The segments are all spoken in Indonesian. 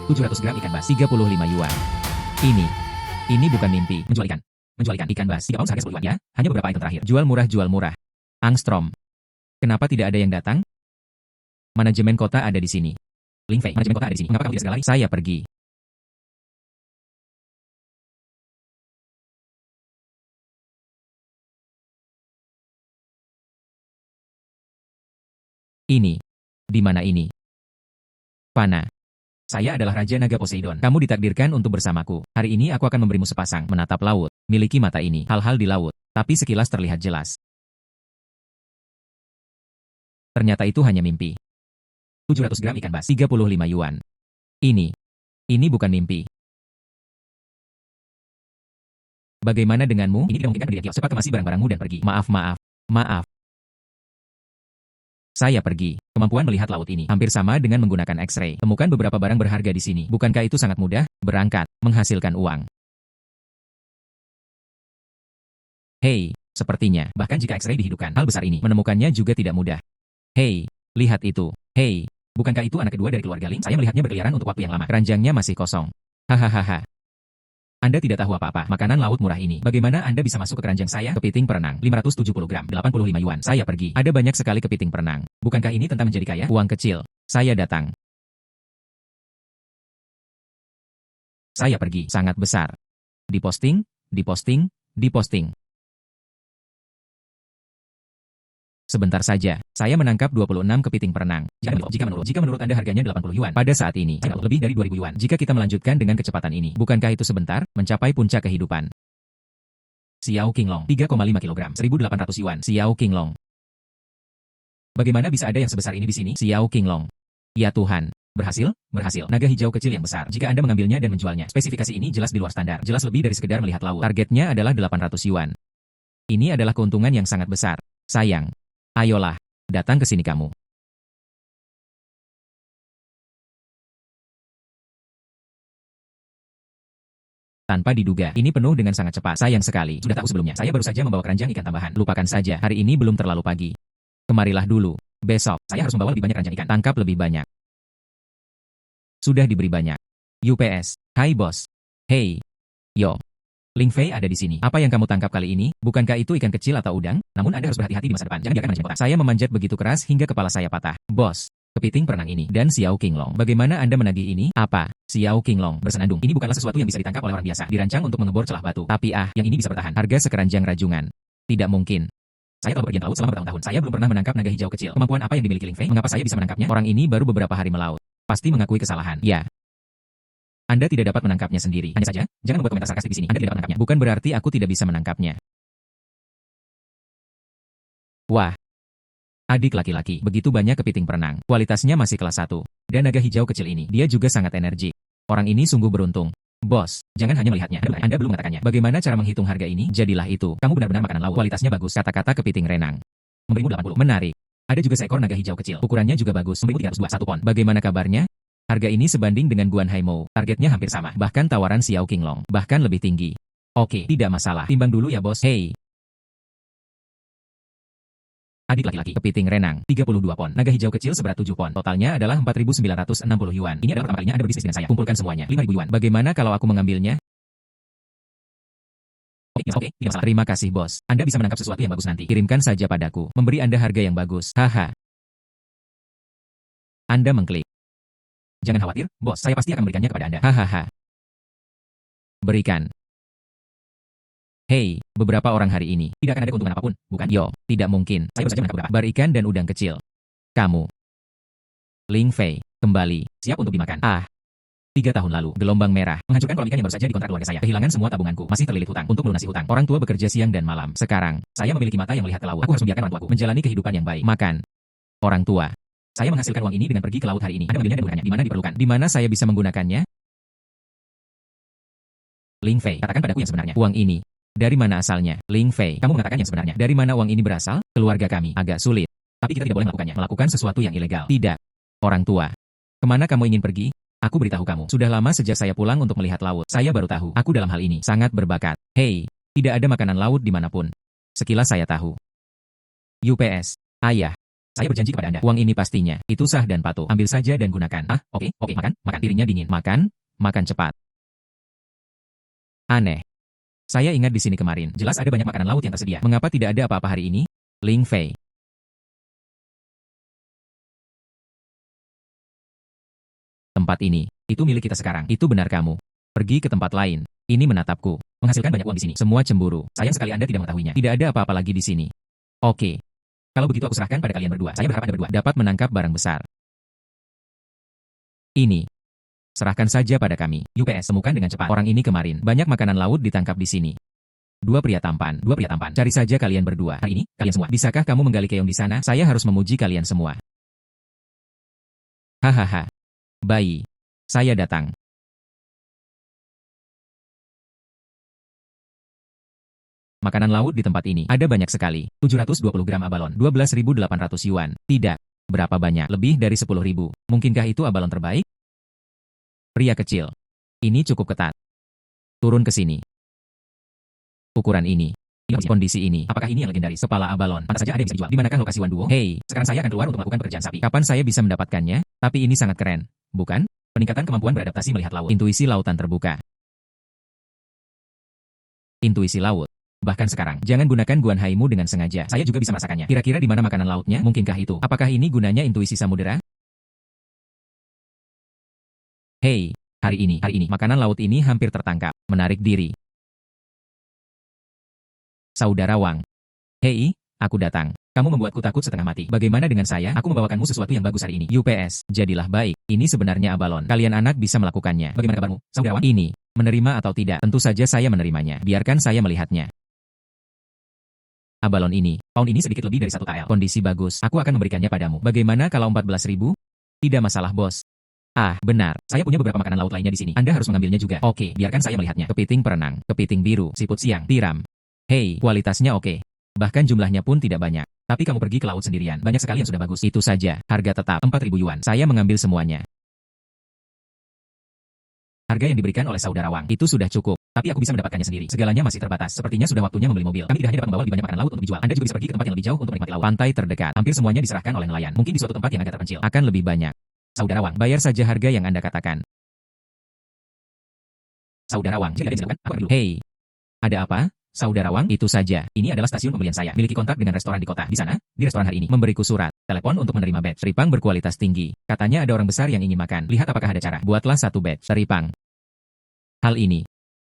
700 gram ikan bas 35 yuan. Ini bukan mimpi. Menjual ikan bas 3 ounce harga 10 yuan ya. Hanya beberapa item terakhir. Jual murah. Angstrom. Kenapa tidak ada yang datang? Manajemen kota ada di sini. Ling Fei, manajemen kota ada di sini. Mengapa kamu tidak segala? Saya pergi. Ini. Di mana ini? Pana. Saya adalah Raja Naga Poseidon. Kamu ditakdirkan untuk bersamaku. Hari ini aku akan memberimu sepasang menatap laut. Miliki mata ini. Hal-hal di laut. Tapi sekilas terlihat jelas. Ternyata itu hanya mimpi. 700 gram ikan bas 35 yuan. Ini bukan mimpi. Bagaimana denganmu? Ini tidak mungkin berdiri. Cepat kemasi barang-barangmu dan pergi. Maaf. Saya pergi. Kemampuan melihat laut ini hampir sama dengan menggunakan X-ray. Temukan beberapa barang berharga di sini. Bukankah itu sangat mudah? Berangkat, menghasilkan uang. Hei, sepertinya, bahkan jika X-ray dihidupkan, hal besar ini menemukannya juga tidak mudah. Hei, lihat itu. Hei, bukankah itu anak kedua dari keluarga Ling? Saya melihatnya berkeliaran untuk waktu yang lama. Keranjangnya masih kosong. Hahaha. Anda tidak tahu apa-apa makanan laut murah ini. Bagaimana Anda bisa masuk ke keranjang saya? Kepiting perenang, 570 gram, 85 yuan. Saya pergi. Ada banyak sekali kepiting perenang. Bukankah ini tentang menjadi kaya? Uang kecil. Saya datang. Saya pergi. Sangat besar. Diposting. Sebentar saja, saya menangkap 26 kepiting perenang. Jika menurut Anda harganya 80 yuan pada saat ini, lebih dari 2000 yuan. Jika kita melanjutkan dengan kecepatan ini, bukankah itu sebentar, mencapai puncak kehidupan? Xiao Qinglong, 3,5 kg, 1800 yuan. Xiao Qinglong. Bagaimana bisa ada yang sebesar ini di sini? Xiao Qinglong. Ya Tuhan. Berhasil? Naga hijau kecil yang besar. Jika Anda mengambilnya dan menjualnya, spesifikasi ini jelas di luar standar. Jelas lebih dari sekedar melihat laut. Targetnya adalah 800 yuan. Ini adalah keuntungan yang sangat besar. Sayang. Ayolah, datang ke sini kamu. Tanpa diduga, ini penuh dengan sangat cepat. Sayang sekali, sudah tahu sebelumnya. Saya baru saja membawa keranjang ikan tambahan. Lupakan saja, hari ini belum terlalu pagi. Kemarilah dulu. Besok, saya harus membawa lebih banyak keranjang ikan. Tangkap lebih banyak. Sudah diberi banyak. UPS. Hai bos. Hei. Yo. Ling Fei ada di sini. Apa yang kamu tangkap kali ini? Bukankah itu ikan kecil atau udang? Namun Anda harus berhati-hati di masa depan. Jangan biarkan manajemen kota. Saya memanjat begitu keras hingga kepala saya patah. Bos, kepiting perenang ini dan Xiao Qinglong. Bagaimana Anda menagih ini? Apa? Xiao Qinglong bersenandung. Ini bukanlah sesuatu yang bisa ditangkap oleh orang biasa. Dirancang untuk mengebor celah batu. Tapi yang ini bisa bertahan. Harga sekeranjang rajungan. Tidak mungkin. Saya telah bepergian ke laut selama bertahun-tahun. Saya belum pernah menangkap naga hijau kecil. Kemampuan apa yang dimiliki Ling Fei? Mengapa saya bisa menangkapnya? Orang ini baru beberapa hari melaut. Pasti mengakui kesalahan. Ya. Anda tidak dapat menangkapnya sendiri. Hanya saja, jangan membuat komentar sarkastik di sini. Anda tidak dapat menangkapnya. Bukan berarti aku tidak bisa menangkapnya. Wah. Adik laki-laki, begitu banyak kepiting perenang. Kualitasnya masih kelas 1. Dan naga hijau kecil ini, dia juga sangat energik. Orang ini sungguh beruntung. Bos, jangan hanya melihatnya. Anda belum mengatakannya. Bagaimana cara menghitung harga ini? Jadilah itu. Kamu benar-benar makanan laut. Kualitasnya bagus. Kata-kata kepiting renang. Memberimu 80. Menarik. Ada juga seekor naga hijau kecil. Ukurannya juga bagus. Memberimu 302. 1 pon. Bagaimana kabarnya? Harga ini sebanding dengan Guan Haimou. Targetnya hampir sama. Bahkan tawaran Xiao Qinglong. Bahkan lebih tinggi. Oke, tidak masalah. Timbang dulu ya bos. Hei. Adik laki-laki, kepiting renang, 32 pon. Naga hijau kecil seberat 7 pon. Totalnya adalah 4.960 yuan. Ini adalah pertama kalinya Anda berbisnis dengan saya. Kumpulkan semuanya. 5.000 yuan. Bagaimana kalau aku mengambilnya? Oke, tidak masalah. Terima kasih bos. Anda bisa menangkap sesuatu yang bagus nanti. Kirimkan saja padaku. Memberi Anda harga yang bagus. Haha. Anda mengklik. Jangan khawatir, bos. Saya pasti akan memberikannya kepada Anda. Hahaha. Berikan. Hei, beberapa orang hari ini, tidak akan ada keuntungan apapun, bukan? Yo, tidak mungkin. Saya baru saja menangkap beberapa bar ikan dan udang kecil. Kamu. Ling Fei, kembali. Siap untuk dimakan. 3 tahun lalu, gelombang merah, menghancurkan kolam ikan yang baru saja dikontrak keluarga saya. Kehilangan semua tabunganku, masih terlilit hutang. Untuk melunasi hutang, orang tua bekerja siang dan malam. Sekarang, saya memiliki mata yang melihat ke laut. Aku harus membiarkan orang tuaku menjalani kehidupan yang baik. Makan. Orang tua. Saya menghasilkan uang ini dengan pergi ke laut hari ini. Anda mengambilnya dan menggunakannya. Di mana diperlukan? Di mana saya bisa menggunakannya? Ling Fei, katakan padaku yang sebenarnya. Uang ini. Dari mana asalnya? Ling Fei, kamu mengatakan yang sebenarnya. Dari mana uang ini berasal? Keluarga kami. Agak sulit. Tapi kita tidak boleh melakukannya. Melakukan sesuatu yang ilegal. Tidak. Orang tua. Kemana kamu ingin pergi? Aku beritahu kamu. Sudah lama sejak saya pulang untuk melihat laut. Saya baru tahu. Aku dalam hal ini sangat berbakat. Hei, tidak ada makanan laut dimanapun. Sekilas saya tahu. UPS. Ayah. Saya berjanji kepada Anda. Uang ini pastinya. Itu sah dan patuh. Ambil saja dan gunakan. Ah, oke, makan. Piringnya dingin. Makan cepat. Aneh. Saya ingat di sini kemarin. Jelas ada banyak makanan laut yang tersedia. Mengapa tidak ada apa-apa hari ini? Ling Fei. Tempat ini. Itu milik kita sekarang. Itu benar kamu. Pergi ke tempat lain. Ini menatapku. Menghasilkan banyak uang di sini. Semua cemburu. Sayang sekali Anda tidak mengetahuinya. Tidak ada apa-apa lagi di sini. Oke. Kalau begitu aku serahkan pada kalian berdua. Saya berharap Anda berdua dapat menangkap barang besar. Ini. Serahkan saja pada kami. UPS, temukan dengan cepat. Orang ini kemarin. Banyak makanan laut ditangkap di sini. Dua pria tampan. Cari saja kalian berdua. Hari ini, kalian semua. Bisakah kamu menggali keong di sana? Saya harus memuji kalian semua. Hahaha. Bayi. Saya datang. Makanan laut di tempat ini ada banyak sekali. 720 gram abalon, 12.800 yuan. Tidak. Berapa banyak? Lebih dari 10.000. Mungkinkah itu abalon terbaik? Pria kecil. Ini cukup ketat. Turun ke sini. Ukuran ini. Kondisi ini. Apakah ini yang legendaris? Kepala abalon. Pantas saja ada yang bisa dijual. Di manakah lokasi Wan Duo? Hei, sekarang saya akan keluar untuk melakukan pekerjaan sapi. Kapan saya bisa mendapatkannya? Tapi ini sangat keren. Bukan? Peningkatan kemampuan beradaptasi melihat laut. Intuisi lautan terbuka. Intuisi laut. Bahkan sekarang, jangan gunakan Guan Haimu dengan sengaja. Saya juga bisa merasakannya. Kira-kira di mana makanan lautnya? Mungkinkah itu? Apakah ini gunanya intuisi samudera? Hei, hari ini, makanan laut ini hampir tertangkap. Menarik diri. Saudara Wang. Hei, aku datang. Kamu membuatku takut setengah mati. Bagaimana dengan saya? Aku membawakanmu sesuatu yang bagus hari ini. UPS, jadilah baik. Ini sebenarnya abalon. Kalian anak bisa melakukannya. Bagaimana kabarmu, saudara Wang? Ini, menerima atau tidak? Tentu saja saya menerimanya. Biarkan saya melihatnya. Abalon ini, pound ini sedikit lebih dari 1 TL. Kondisi bagus. Aku akan memberikannya padamu. Bagaimana kalau 14.000? Tidak masalah, bos. Ah, benar. Saya punya beberapa makanan laut lainnya di sini. Anda harus mengambilnya juga. Oke, biarkan saya melihatnya. Kepiting perenang, kepiting biru, siput siang, tiram. Hei, kualitasnya oke. Bahkan jumlahnya pun tidak banyak. Tapi kamu pergi ke laut sendirian. Banyak sekali yang sudah bagus. Itu saja. Harga tetap 4.000 yuan. Saya mengambil semuanya. Harga yang diberikan oleh saudara Wang itu sudah cukup. Tapi aku bisa mendapatkannya sendiri. Segalanya masih terbatas. Sepertinya sudah waktunya membeli mobil. Kami tidak hanya dapat membawa lebih banyak makanan laut untuk dijual. Anda juga bisa pergi ke tempat yang lebih jauh untuk menikmati laut. Pantai terdekat. Hampir semuanya diserahkan oleh nelayan. Mungkin di suatu tempat yang agak terpencil akan lebih banyak. Saudara Wang, bayar saja harga yang Anda katakan. Saudara Wang, jika ada yang silakan, aku dulu. Hei, ada apa? Saudara Wang, itu saja. Ini adalah stasiun pembelian saya. Miliki kontak dengan restoran di kota. Di sana, di restoran hari ini. Memberiku surat. Telepon untuk menerima batch. Teripang berkualitas tinggi. Katanya ada orang besar yang ingin makan. Lihat apakah ada cara. Buatlah satu batch. Teripang. Hal ini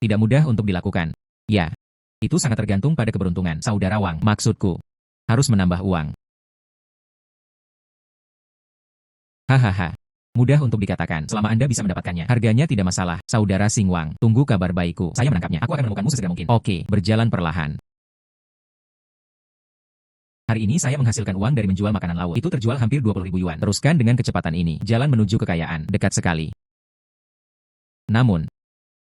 tidak mudah untuk dilakukan. Ya, itu sangat tergantung pada keberuntungan. Saudara Wang, maksudku, harus menambah uang. Hahaha. Mudah untuk dikatakan, selama Anda bisa mendapatkannya. Harganya tidak masalah. Saudara Sing Wang, tunggu kabar baikku. Saya menangkapnya. Aku akan menemukanmu sesegera mungkin. Oke, berjalan perlahan. Hari ini saya menghasilkan uang dari menjual makanan laut. Itu terjual hampir 20.000 yuan. Teruskan dengan kecepatan ini. Jalan menuju kekayaan. Dekat sekali. Namun,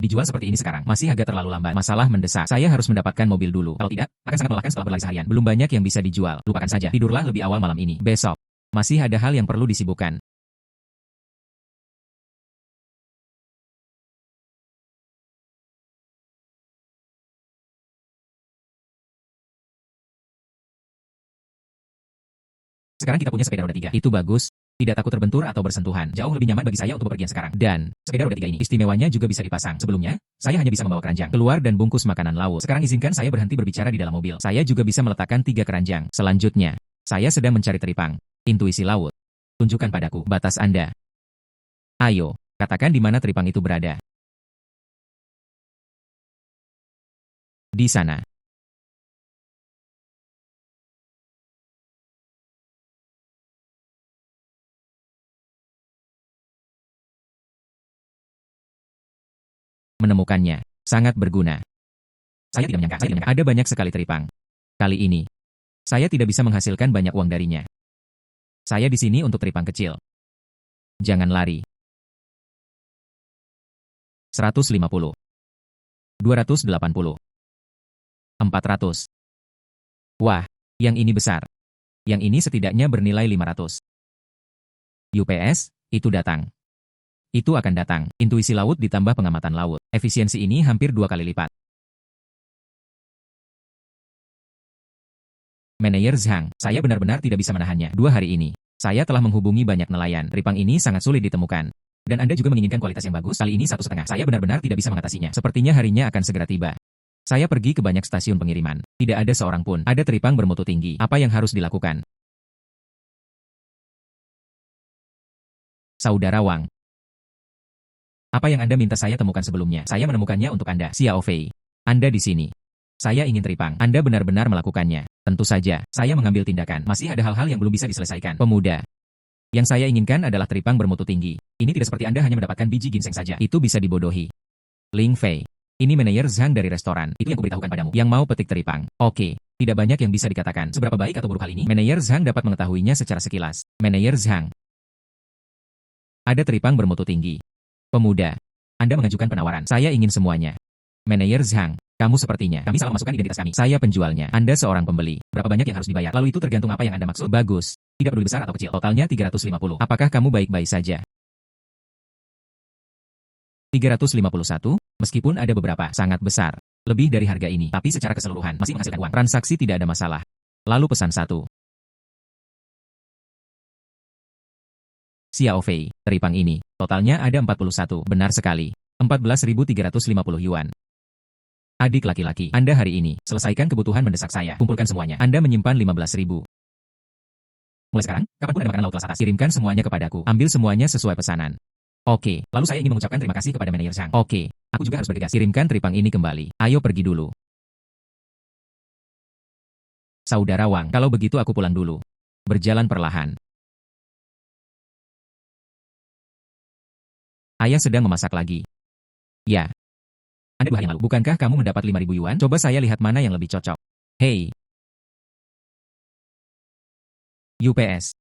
dijual seperti ini sekarang masih agak terlalu lambat. Masalah mendesak. Saya harus mendapatkan mobil dulu. Kalau tidak, akan sangat melelahkan setelah berlari seharian. Belum banyak yang bisa dijual. Lupakan saja. Tidurlah lebih awal malam ini. Besok, masih ada hal yang perlu disibukkan. Sekarang kita punya sepeda roda 3. Itu bagus. Tidak takut terbentur atau bersentuhan. Jauh lebih nyaman bagi saya untuk bepergian sekarang. Dan, sepeda roda 3 ini, istimewanya juga bisa dipasang. Sebelumnya, saya hanya bisa membawa keranjang keluar dan bungkus makanan laut. Sekarang izinkan saya berhenti berbicara di dalam mobil. Saya juga bisa meletakkan 3 keranjang. Selanjutnya, saya sedang mencari teripang. Intuisi laut. Tunjukkan padaku batas Anda. Ayo, katakan di mana teripang itu berada. Di sana. Menemukannya sangat berguna. Saya tidak menyangka ada banyak sekali teripang. Kali ini, saya tidak bisa menghasilkan banyak uang darinya. Saya di sini untuk teripang kecil. Jangan lari. 150. 280. 400. Wah, yang ini besar. Yang ini setidaknya bernilai 500. UPS, itu datang. Itu akan datang. Intuisi laut ditambah pengamatan laut. Efisiensi ini hampir 2 kali lipat. Manajer Zhang, saya benar-benar tidak bisa menahannya. 2 hari ini, saya telah menghubungi banyak nelayan. Tripang ini sangat sulit ditemukan. Dan Anda juga menginginkan kualitas yang bagus, kali ini 1,5. Saya benar-benar tidak bisa mengatasinya. Sepertinya harinya akan segera tiba. Saya pergi ke banyak stasiun pengiriman. Tidak ada seorang pun. Ada tripang bermutu tinggi. Apa yang harus dilakukan? Saudara Wang. Apa yang Anda minta saya temukan sebelumnya? Saya menemukannya untuk Anda. Xiao Fei. Anda di sini. Saya ingin tripang. Anda benar-benar melakukannya. Tentu saja, saya mengambil tindakan. Masih ada hal-hal yang belum bisa diselesaikan. Pemuda. Yang saya inginkan adalah tripang bermutu tinggi. Ini tidak seperti Anda hanya mendapatkan biji ginseng saja. Itu bisa dibodohi. Ling Fei. Ini manajer Zhang dari restoran. Itu yang kuberitahukan padamu. Yang mau petik teripang. Oke. Tidak banyak yang bisa dikatakan. Seberapa baik atau buruk hal ini? Manajer Zhang dapat mengetahuinya secara sekilas. Manajer Zhang. Ada teripang bermutu tinggi. Pemuda. Anda mengajukan penawaran. Saya ingin semuanya. Manajer Zhang. Kamu sepertinya. Kami salah masukkan identitas kami. Saya penjualnya. Anda seorang pembeli. Berapa banyak yang harus dibayar? Lalu itu tergantung apa yang Anda maksud. Bagus. Tidak peduli besar atau kecil. Totalnya 350. Apakah kamu baik-baik saja? 351, meskipun ada beberapa sangat besar, lebih dari harga ini, tapi secara keseluruhan masih menghasilkan uang. Transaksi tidak ada masalah. Lalu pesan 1. Xiao Fei, teripang ini, totalnya ada 41, benar sekali. 14.350 yuan. Adik laki-laki, Anda hari ini, selesaikan kebutuhan mendesak saya. Kumpulkan semuanya. Anda menyimpan 15.000. Mulai sekarang, kapanpun ada makanan laut kelas atas, kirimkan semuanya kepadaku. Ambil semuanya sesuai pesanan. Oke, lalu saya ingin mengucapkan terima kasih kepada manajer Zhang. Oke, aku juga harus bergegas. Kirimkan tripang ini kembali. Ayo pergi dulu. Saudara Wang, kalau begitu aku pulang dulu. Berjalan perlahan. Ayah sedang memasak lagi. Ya. Anda 2 hari yang lalu, bukankah kamu mendapat 5.000 yuan? Coba saya lihat mana yang lebih cocok. Hei. UPS.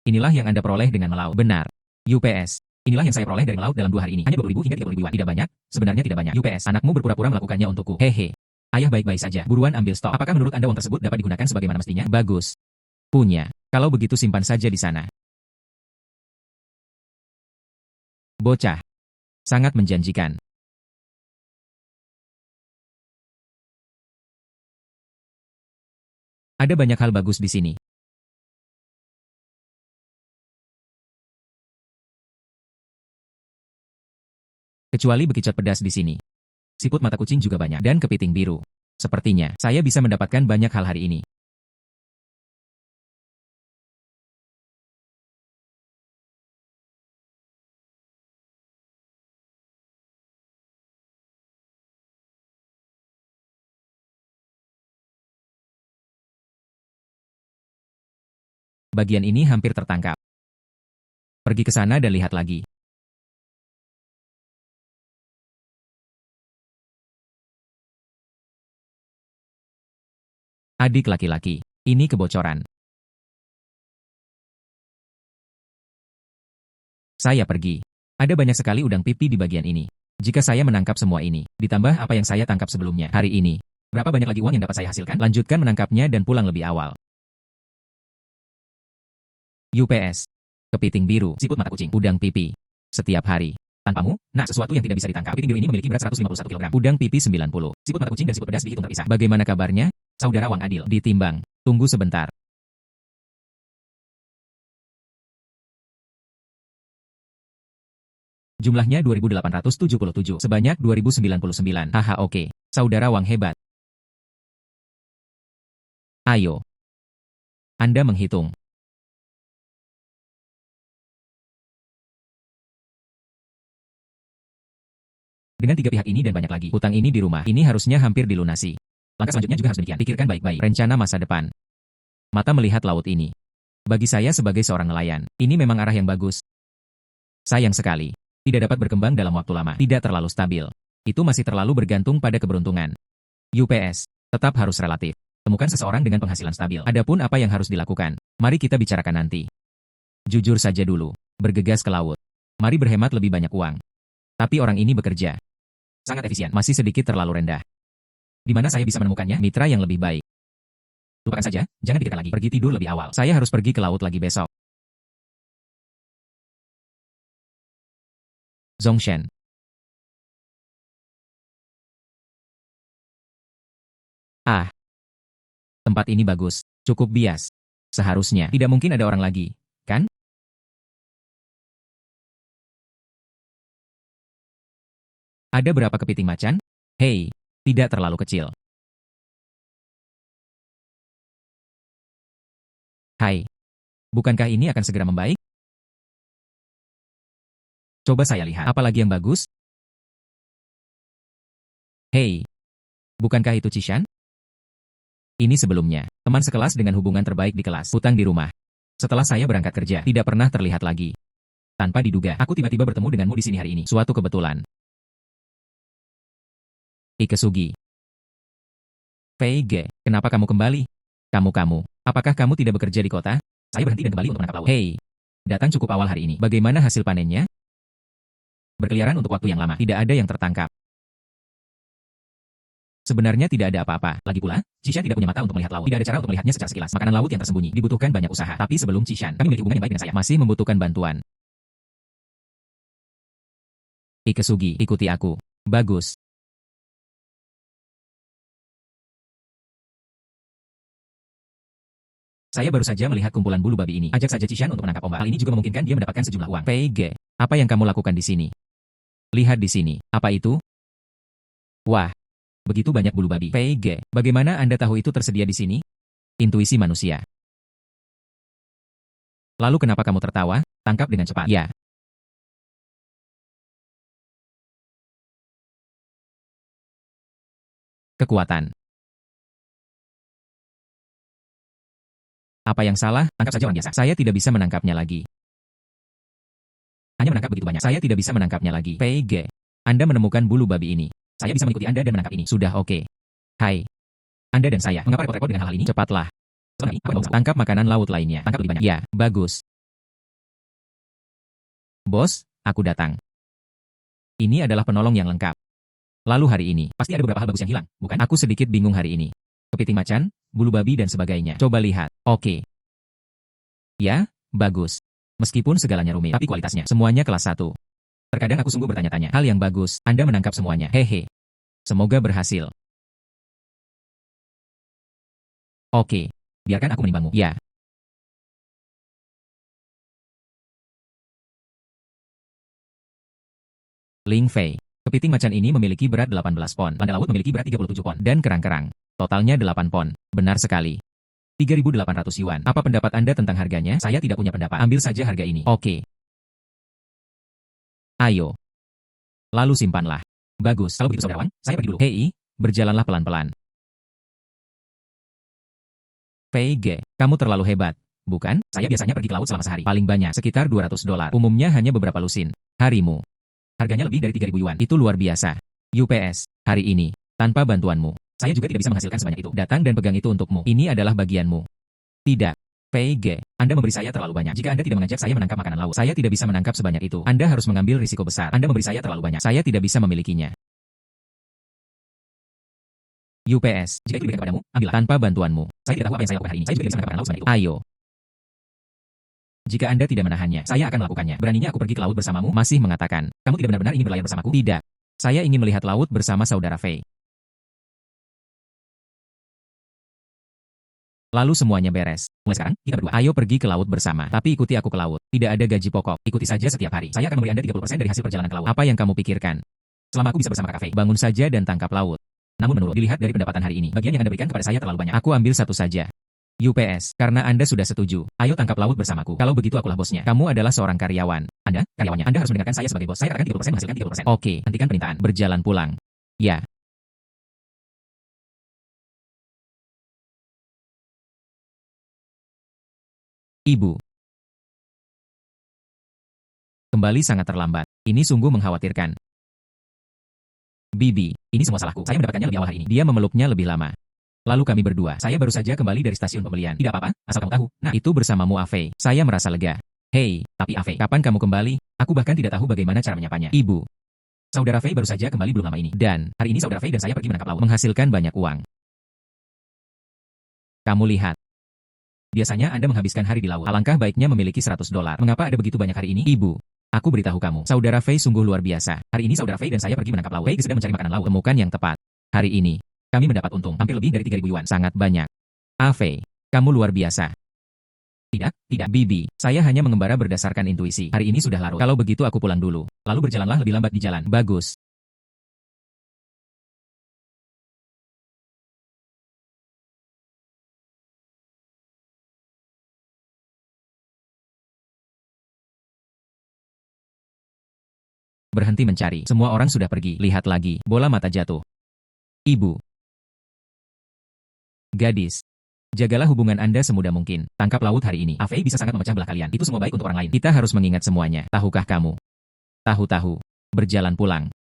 Inilah yang Anda peroleh dengan melaut. Benar. UPS. Inilah yang saya peroleh dari melaut dalam 2 hari ini. Hanya 20.000 hingga 30.000 yuan. Tidak banyak, sebenarnya tidak banyak. UPS. Anakmu berpura-pura melakukannya untukku. Hehe. Ayah baik-baik saja. Buruan ambil stok. Apakah menurut Anda uang tersebut dapat digunakan sebagaimana mestinya? Bagus. Punya. Kalau begitu simpan saja di sana. Bocah. Sangat menjanjikan. Ada banyak hal bagus di sini. Kecuali bekicot pedas di sini. Siput mata kucing juga banyak. Dan kepiting biru. Sepertinya, saya bisa mendapatkan banyak hal hari ini. Bagian ini hampir tertangkap. Pergi ke sana dan lihat lagi. Adik laki-laki, ini kebocoran. Saya pergi. Ada banyak sekali udang pipi di bagian ini. Jika saya menangkap semua ini, ditambah apa yang saya tangkap sebelumnya hari ini, berapa banyak lagi uang yang dapat saya hasilkan? Lanjutkan menangkapnya dan pulang lebih awal. UPS. Kepiting biru, siput mata kucing, udang pipi. Setiap hari. Tanpamu, nah sesuatu yang tidak bisa ditangkap. Kepiting biru ini memiliki berat 151 kg. Udang pipi 90. Siput mata kucing dan siput pedas dihitung terpisah. Bagaimana kabarnya? Saudara Wang Adil. Ditimbang. Tunggu sebentar. Jumlahnya 2.877. Sebanyak 2.099. Haha oke. Saudara Wang hebat. Ayo. Anda menghitung. Dengan 3 pihak ini dan banyak lagi, hutang ini di rumah, ini harusnya hampir dilunasi. Langkah selanjutnya juga harus demikian. Pikirkan baik-baik. Rencana masa depan. Mata melihat laut ini. Bagi saya sebagai seorang nelayan, ini memang arah yang bagus. Sayang sekali. Tidak dapat berkembang dalam waktu lama. Tidak terlalu stabil. Itu masih terlalu bergantung pada keberuntungan. UPS. Tetap harus relatif. Temukan seseorang dengan penghasilan stabil. Adapun apa yang harus dilakukan, mari kita bicarakan nanti. Jujur saja dulu. Bergegas ke laut. Mari berhemat lebih banyak uang. Tapi orang ini bekerja. Sangat efisien. Masih sedikit terlalu rendah. Di mana saya bisa menemukannya? Mitra yang lebih baik. Lupakan saja, jangan pikirkan lagi. Pergi tidur lebih awal. Saya harus pergi ke laut lagi besok. Zongshen. Ah, tempat ini bagus. Cukup bias. Seharusnya tidak mungkin ada orang lagi, kan? Ada berapa kepiting macan? Hei, tidak terlalu kecil. Hai, bukankah ini akan segera membaik? Coba saya lihat. Apalagi yang bagus? Hei, bukankah itu Cishan? Ini sebelumnya, teman sekelas dengan hubungan terbaik di kelas, hutang di rumah. Setelah saya berangkat kerja, tidak pernah terlihat lagi. Tanpa diduga, aku tiba-tiba bertemu denganmu di sini hari ini. Suatu kebetulan. Ikesugi. PG, kenapa kamu kembali? Kamu, apakah kamu tidak bekerja di kota? Saya berhenti dan kembali untuk menangkap laut. Hei, datang cukup awal hari ini. Bagaimana hasil panennya? Berkeliaran untuk waktu yang lama, tidak ada yang tertangkap. Sebenarnya tidak ada apa-apa. Lagi pula, Cishan tidak punya mata untuk melihat laut. Tidak ada cara untuk melihatnya secara sekilas. Makanan laut yang tersembunyi dibutuhkan banyak usaha. Tapi sebelum Cishan, kami memiliki hubungan yang baik dengan saya. Masih membutuhkan bantuan. Ikesugi, ikuti aku. Bagus. Saya baru saja melihat kumpulan bulu babi ini. Ajak saja Cishan untuk menangkap ombak. Hal ini juga memungkinkan dia mendapatkan sejumlah uang. PG, apa yang kamu lakukan di sini? Lihat di sini. Apa itu? Wah, begitu banyak bulu babi. PG, bagaimana Anda tahu itu tersedia di sini? Intuisi manusia. Lalu kenapa kamu tertawa? Tangkap dengan cepat. Ya. Kekuatan. Apa yang salah? Tangkap saja orang biasa. Saya tidak bisa menangkapnya lagi. Hanya menangkap begitu banyak. Saya tidak bisa menangkapnya lagi. PG, Anda menemukan bulu babi ini. Saya bisa mengikuti Anda dan menangkap ini. Sudah oke. Hai. Anda dan saya. Mengapa repot-repot dengan hal-hal ini? Cepatlah. Tangkap makanan laut lainnya. Tangkap lebih banyak. Ya, bagus. Bos, aku datang. Ini adalah penolong yang lengkap. Lalu hari ini, pasti ada beberapa hal bagus yang hilang, bukan? Aku sedikit bingung hari ini. Kepiting macan, bulu babi dan sebagainya. Coba lihat. Oke. Ya, bagus. Meskipun segalanya rumit, tapi kualitasnya semuanya kelas 1. Terkadang aku sungguh bertanya-tanya. Hal yang bagus, Anda menangkap semuanya. Hehe. Semoga berhasil. Oke. Biarkan aku menimbangmu. Ya. Ling Fei. Kepiting macan ini memiliki berat 18 pon. Panda laut memiliki berat 37 pon. Dan kerang-kerang. Totalnya 8 pon. Benar sekali. 3.800 yuan. Apa pendapat Anda tentang harganya? Saya tidak punya pendapat. Ambil saja harga ini. Oke. Ayo. Lalu simpanlah. Bagus. Kalau begitu saudarawan, saya pergi dulu. Hei, berjalanlah pelan-pelan. PG, kamu terlalu hebat. Bukan? Saya biasanya pergi ke laut selama sehari. Paling banyak, sekitar $200. Umumnya hanya beberapa lusin. Harimu. Harganya lebih dari 3.000 yuan. Itu luar biasa. UPS, hari ini, tanpa bantuanmu, saya juga tidak bisa menghasilkan sebanyak itu. Datang dan pegang itu untukmu. Ini adalah bagianmu. Tidak. PG, Anda memberi saya terlalu banyak. Jika Anda tidak mengajak saya menangkap makanan laut, saya tidak bisa menangkap sebanyak itu. Anda harus mengambil risiko besar. Anda memberi saya terlalu banyak. Saya tidak bisa memilikinya. UPS, jika itu diberikan kepadamu, ambillah. Tanpa bantuanmu, saya tidak tahu apa yang saya lakukan hari ini. Saya juga tidak bisa menangkap makanan laut sebanyak itu. Ayo. Jika Anda tidak menahannya, saya akan melakukannya. Beraninya aku pergi ke laut bersamamu? Masih mengatakan, kamu tidak benar-benar ingin berlayar bersamaku? Tidak. Saya ingin melihat laut bersama saudara Fei. Lalu semuanya beres. Mulai sekarang, kita berdua. Ayo pergi ke laut bersama. Tapi ikuti aku ke laut. Tidak ada gaji pokok. Ikuti saja setiap hari. Saya akan memberi Anda 30% dari hasil perjalanan ke laut. Apa yang kamu pikirkan? Selama aku bisa bersama Kakak Fei, bangun saja dan tangkap laut. Namun menurut dilihat dari pendapatan hari ini, bagian yang Anda berikan kepada saya terlalu banyak. Aku ambil satu saja. UPS, karena Anda sudah setuju. Ayo tangkap laut bersamaku. Kalau begitu akulah bosnya. Kamu adalah seorang karyawan. Anda, karyawannya. Anda harus mendengarkan saya sebagai bos. Saya katakan 30% menghasilkan 30%. Oke, hentikan permintaan. Berjalan pulang. Ya. Ibu. Kembali sangat terlambat. Ini sungguh mengkhawatirkan. Bibi, ini semua salahku. Saya mendapatkannya lebih awal hari ini. Dia memeluknya lebih lama. Lalu kami berdua. Saya baru saja kembali dari stasiun pembelian. Tidak apa-apa, asal kamu tahu. Nah, itu bersamamu Afei. Saya merasa lega. Hei, tapi Afei, kapan kamu kembali? Aku bahkan tidak tahu bagaimana cara menyapanya. Ibu. Saudara Fei baru saja kembali belum lama ini. Dan, hari ini saudara Fei dan saya pergi menangkap laut. Menghasilkan banyak uang. Kamu lihat. Biasanya Anda menghabiskan hari di laut. Alangkah baiknya memiliki $100. Mengapa ada begitu banyak hari ini? Ibu. Aku beritahu kamu. Saudara Fei sungguh luar biasa. Hari ini saudara Fei dan saya pergi menangkap laut. Fei sedang mencari makanan laut. Temukan yang tepat. Hari ini. Kami mendapat untung hampir lebih dari 3.000 yuan. Sangat banyak. Fei, kamu luar biasa. Tidak, tidak, Bibi. Saya hanya mengembara berdasarkan intuisi. Hari ini sudah larut. Kalau begitu aku pulang dulu. Lalu berjalanlah lebih lambat di jalan. Bagus. Berhenti mencari. Semua orang sudah pergi. Lihat lagi. Bola mata jatuh. Ibu. Gadis. Jagalah hubungan Anda semudah mungkin. Tangkap laut hari ini. Fei bisa sangat memecah belah kalian. Itu semua baik untuk orang lain. Kita harus mengingat semuanya. Tahukah kamu? Tahu-tahu. Berjalan pulang.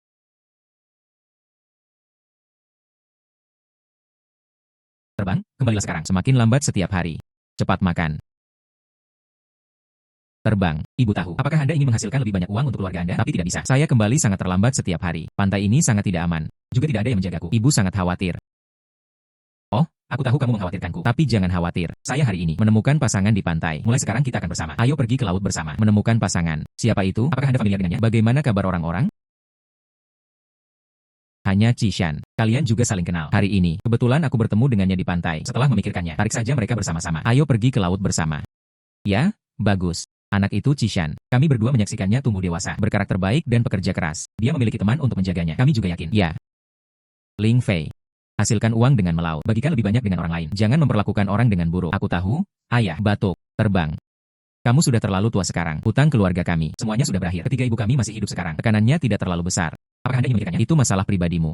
Terbang, kembalilah sekarang. Semakin lambat setiap hari. Cepat makan. Terbang. Ibu tahu. Apakah Anda ingin menghasilkan lebih banyak uang untuk keluarga Anda? Tapi tidak bisa. Saya kembali sangat terlambat setiap hari. Pantai ini sangat tidak aman. Juga tidak ada yang menjagaku. Ibu sangat khawatir. Oh, aku tahu kamu mengkhawatirkanku. Tapi jangan khawatir. Saya hari ini menemukan pasangan di pantai. Mulai sekarang kita akan bersama. Ayo pergi ke laut bersama. Menemukan pasangan. Siapa itu? Apakah Anda familiar dengannya? Bagaimana kabar orang-orang? Hanya Cishan. Kalian juga saling kenal. Hari ini, kebetulan aku bertemu dengannya di pantai. Setelah memikirkannya, tarik saja mereka bersama-sama. Ayo pergi ke laut bersama. Ya, bagus. Anak itu Cishan. Kami berdua menyaksikannya tumbuh dewasa, berkarakter baik dan pekerja keras. Dia memiliki teman untuk menjaganya. Kami juga yakin. Ya. Ling Fei. Hasilkan uang dengan melaut. Bagikan lebih banyak dengan orang lain. Jangan memperlakukan orang dengan buruk. Aku tahu. Ayah, batuk, terbang. Kamu sudah terlalu tua sekarang. Hutang keluarga kami. Semuanya sudah berakhir. Ketiga ibu kami masih hidup sekarang. Tekanannya tidak terlalu besar. Apakah Anda ingin memikirkannya? Itu masalah pribadimu.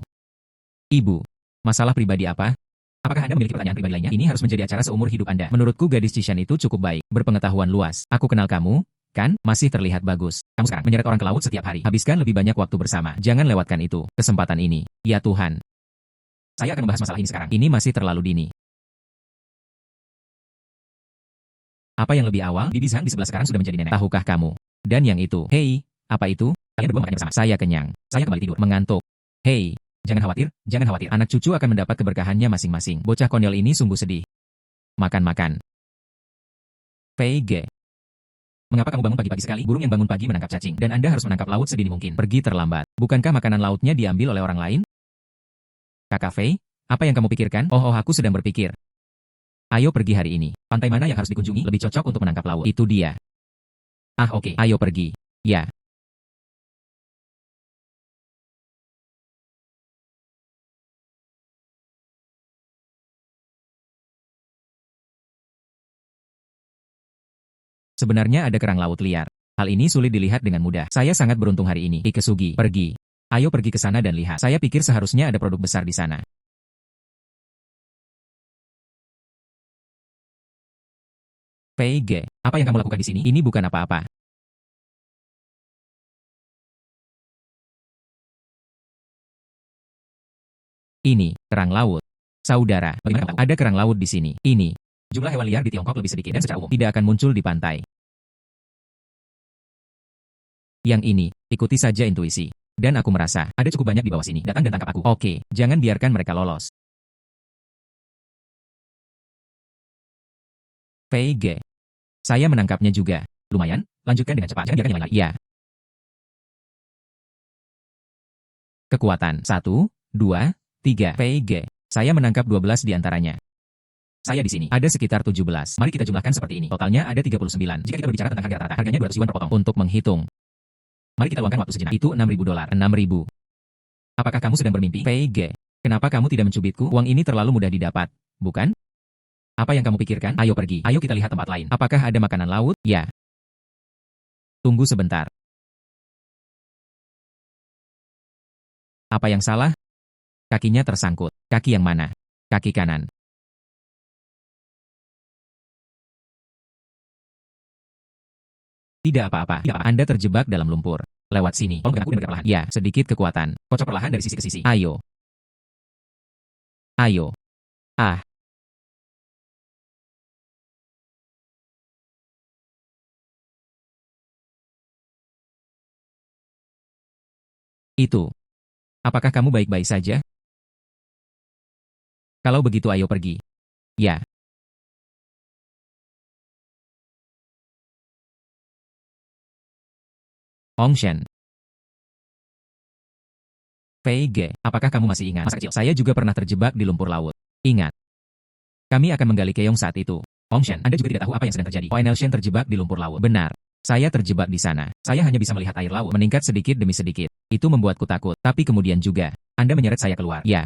Ibu. Masalah pribadi apa? Apakah Anda memiliki pertanyaan pribadi lainnya? Ini harus menjadi acara seumur hidup Anda. Menurutku gadis Cishan itu cukup baik. Berpengetahuan luas. Aku kenal kamu, kan? Masih terlihat bagus. Kamu sekarang menyeret orang ke laut setiap hari. Habiskan lebih banyak waktu bersama. Jangan lewatkan itu. Kesempatan ini. Ya Tuhan. Saya akan membahas masalah ini sekarang. Ini masih terlalu dini. Apa yang lebih awal? Bibi Zhang di sebelah sekarang sudah menjadi nenek. Tahukah kamu? Dan yang itu. Hei, apa itu? Kalian berdua makan bersama. Saya kenyang. Saya kembali tidur. Mengantuk. Hei, jangan khawatir, jangan khawatir. Anak cucu akan mendapat keberkahannya masing-masing. Bocah konyol ini sungguh sedih. Makan-makan. Fei Ge. Mengapa kamu bangun pagi-pagi sekali? Burung yang bangun pagi menangkap cacing. Dan Anda harus menangkap laut sedini mungkin. Pergi terlambat. Bukankah makanan lautnya diambil oleh orang lain? Kakak Fei, apa yang kamu pikirkan? Oh, aku sedang berpikir. Ayo pergi hari ini. Pantai mana yang harus dikunjungi? Lebih cocok untuk menangkap laut. Itu dia. Ah, oke. Ayo pergi. Ya. Sebenarnya ada kerang laut liar. Hal ini sulit dilihat dengan mudah. Saya sangat beruntung hari ini. Ikesugi, pergi. Ayo pergi ke sana dan lihat. Saya pikir seharusnya ada produk besar di sana. Fei Ge, apa yang kamu lakukan di sini? Ini bukan apa-apa. Ini, kerang laut. Saudara, bagaimana kamu tahu? Ada kerang laut di sini. Ini. Jumlah hewan liar di Tiongkok lebih sedikit dan secara umum tidak akan muncul di pantai. Yang ini, ikuti saja intuisi. Dan aku merasa, ada cukup banyak di bawah sini. Datang dan tangkap aku. Oke, jangan biarkan mereka lolos. Fei Ge. Saya menangkapnya juga. Lumayan, lanjutkan dengan cepat. Jangan biarkan yang lain. Ya. Kekuatan. 1, 2, 3. Fei Ge. Saya menangkap 12 di antaranya. Saya di sini. Ada sekitar 17. Mari kita jumlahkan seperti ini. Totalnya ada 39. Jika kita berbicara tentang harga rata-rata, harganya 200 yuan per potong. Untuk menghitung. Mari kita luangkan waktu sejenak. Itu 6.000 dolar. 6.000. Apakah kamu sedang bermimpi? Fei Ge. Kenapa kamu tidak mencubitku? Uang ini terlalu mudah didapat, bukan? Apa yang kamu pikirkan? Ayo pergi. Ayo kita lihat tempat lain. Apakah ada makanan laut? Ya. Tunggu sebentar. Apa yang salah? Kakinya tersangkut. Kaki yang mana? Kaki kanan. Tidak apa-apa. Tidak apa. Anda terjebak dalam lumpur. Lewat sini. Tolong gerakan aku dan bergerak perlahan. Ya, sedikit kekuatan. Kocok perlahan dari sisi ke sisi. Ayo. Ayo. Ah. Itu. Apakah kamu baik-baik saja? Kalau begitu ayo pergi. Ya. Ongshen. VG, apakah kamu masih ingat? Masa kecil, saya juga pernah terjebak di lumpur laut. Ingat. Kami akan menggali keong saat itu. Ong Shen, Anda juga tidak tahu apa yang sedang terjadi. ONL Shen terjebak di lumpur laut. Benar. Saya terjebak di sana. Saya hanya bisa melihat air laut meningkat sedikit demi sedikit. Itu membuatku takut. Tapi kemudian juga, Anda menyeret saya keluar. Ya.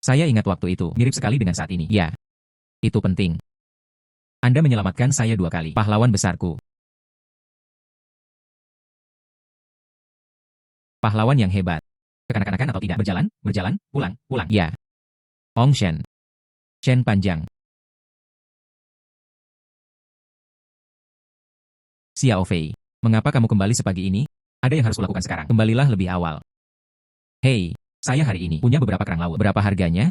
Saya ingat waktu itu, mirip sekali dengan saat ini. Ya. Itu penting. Anda menyelamatkan saya 2 kali. Pahlawan besarku. Pahlawan yang hebat. Kekanak-kanakan atau tidak? Berjalan, berjalan, pulang, pulang. Ya. Ong Shen. Shen panjang. Xiao Fei. Mengapa kamu kembali sepagi ini? Ada yang harus kulakukan sekarang. Kembalilah lebih awal. Hei, saya hari ini punya beberapa kerang laut. Berapa harganya?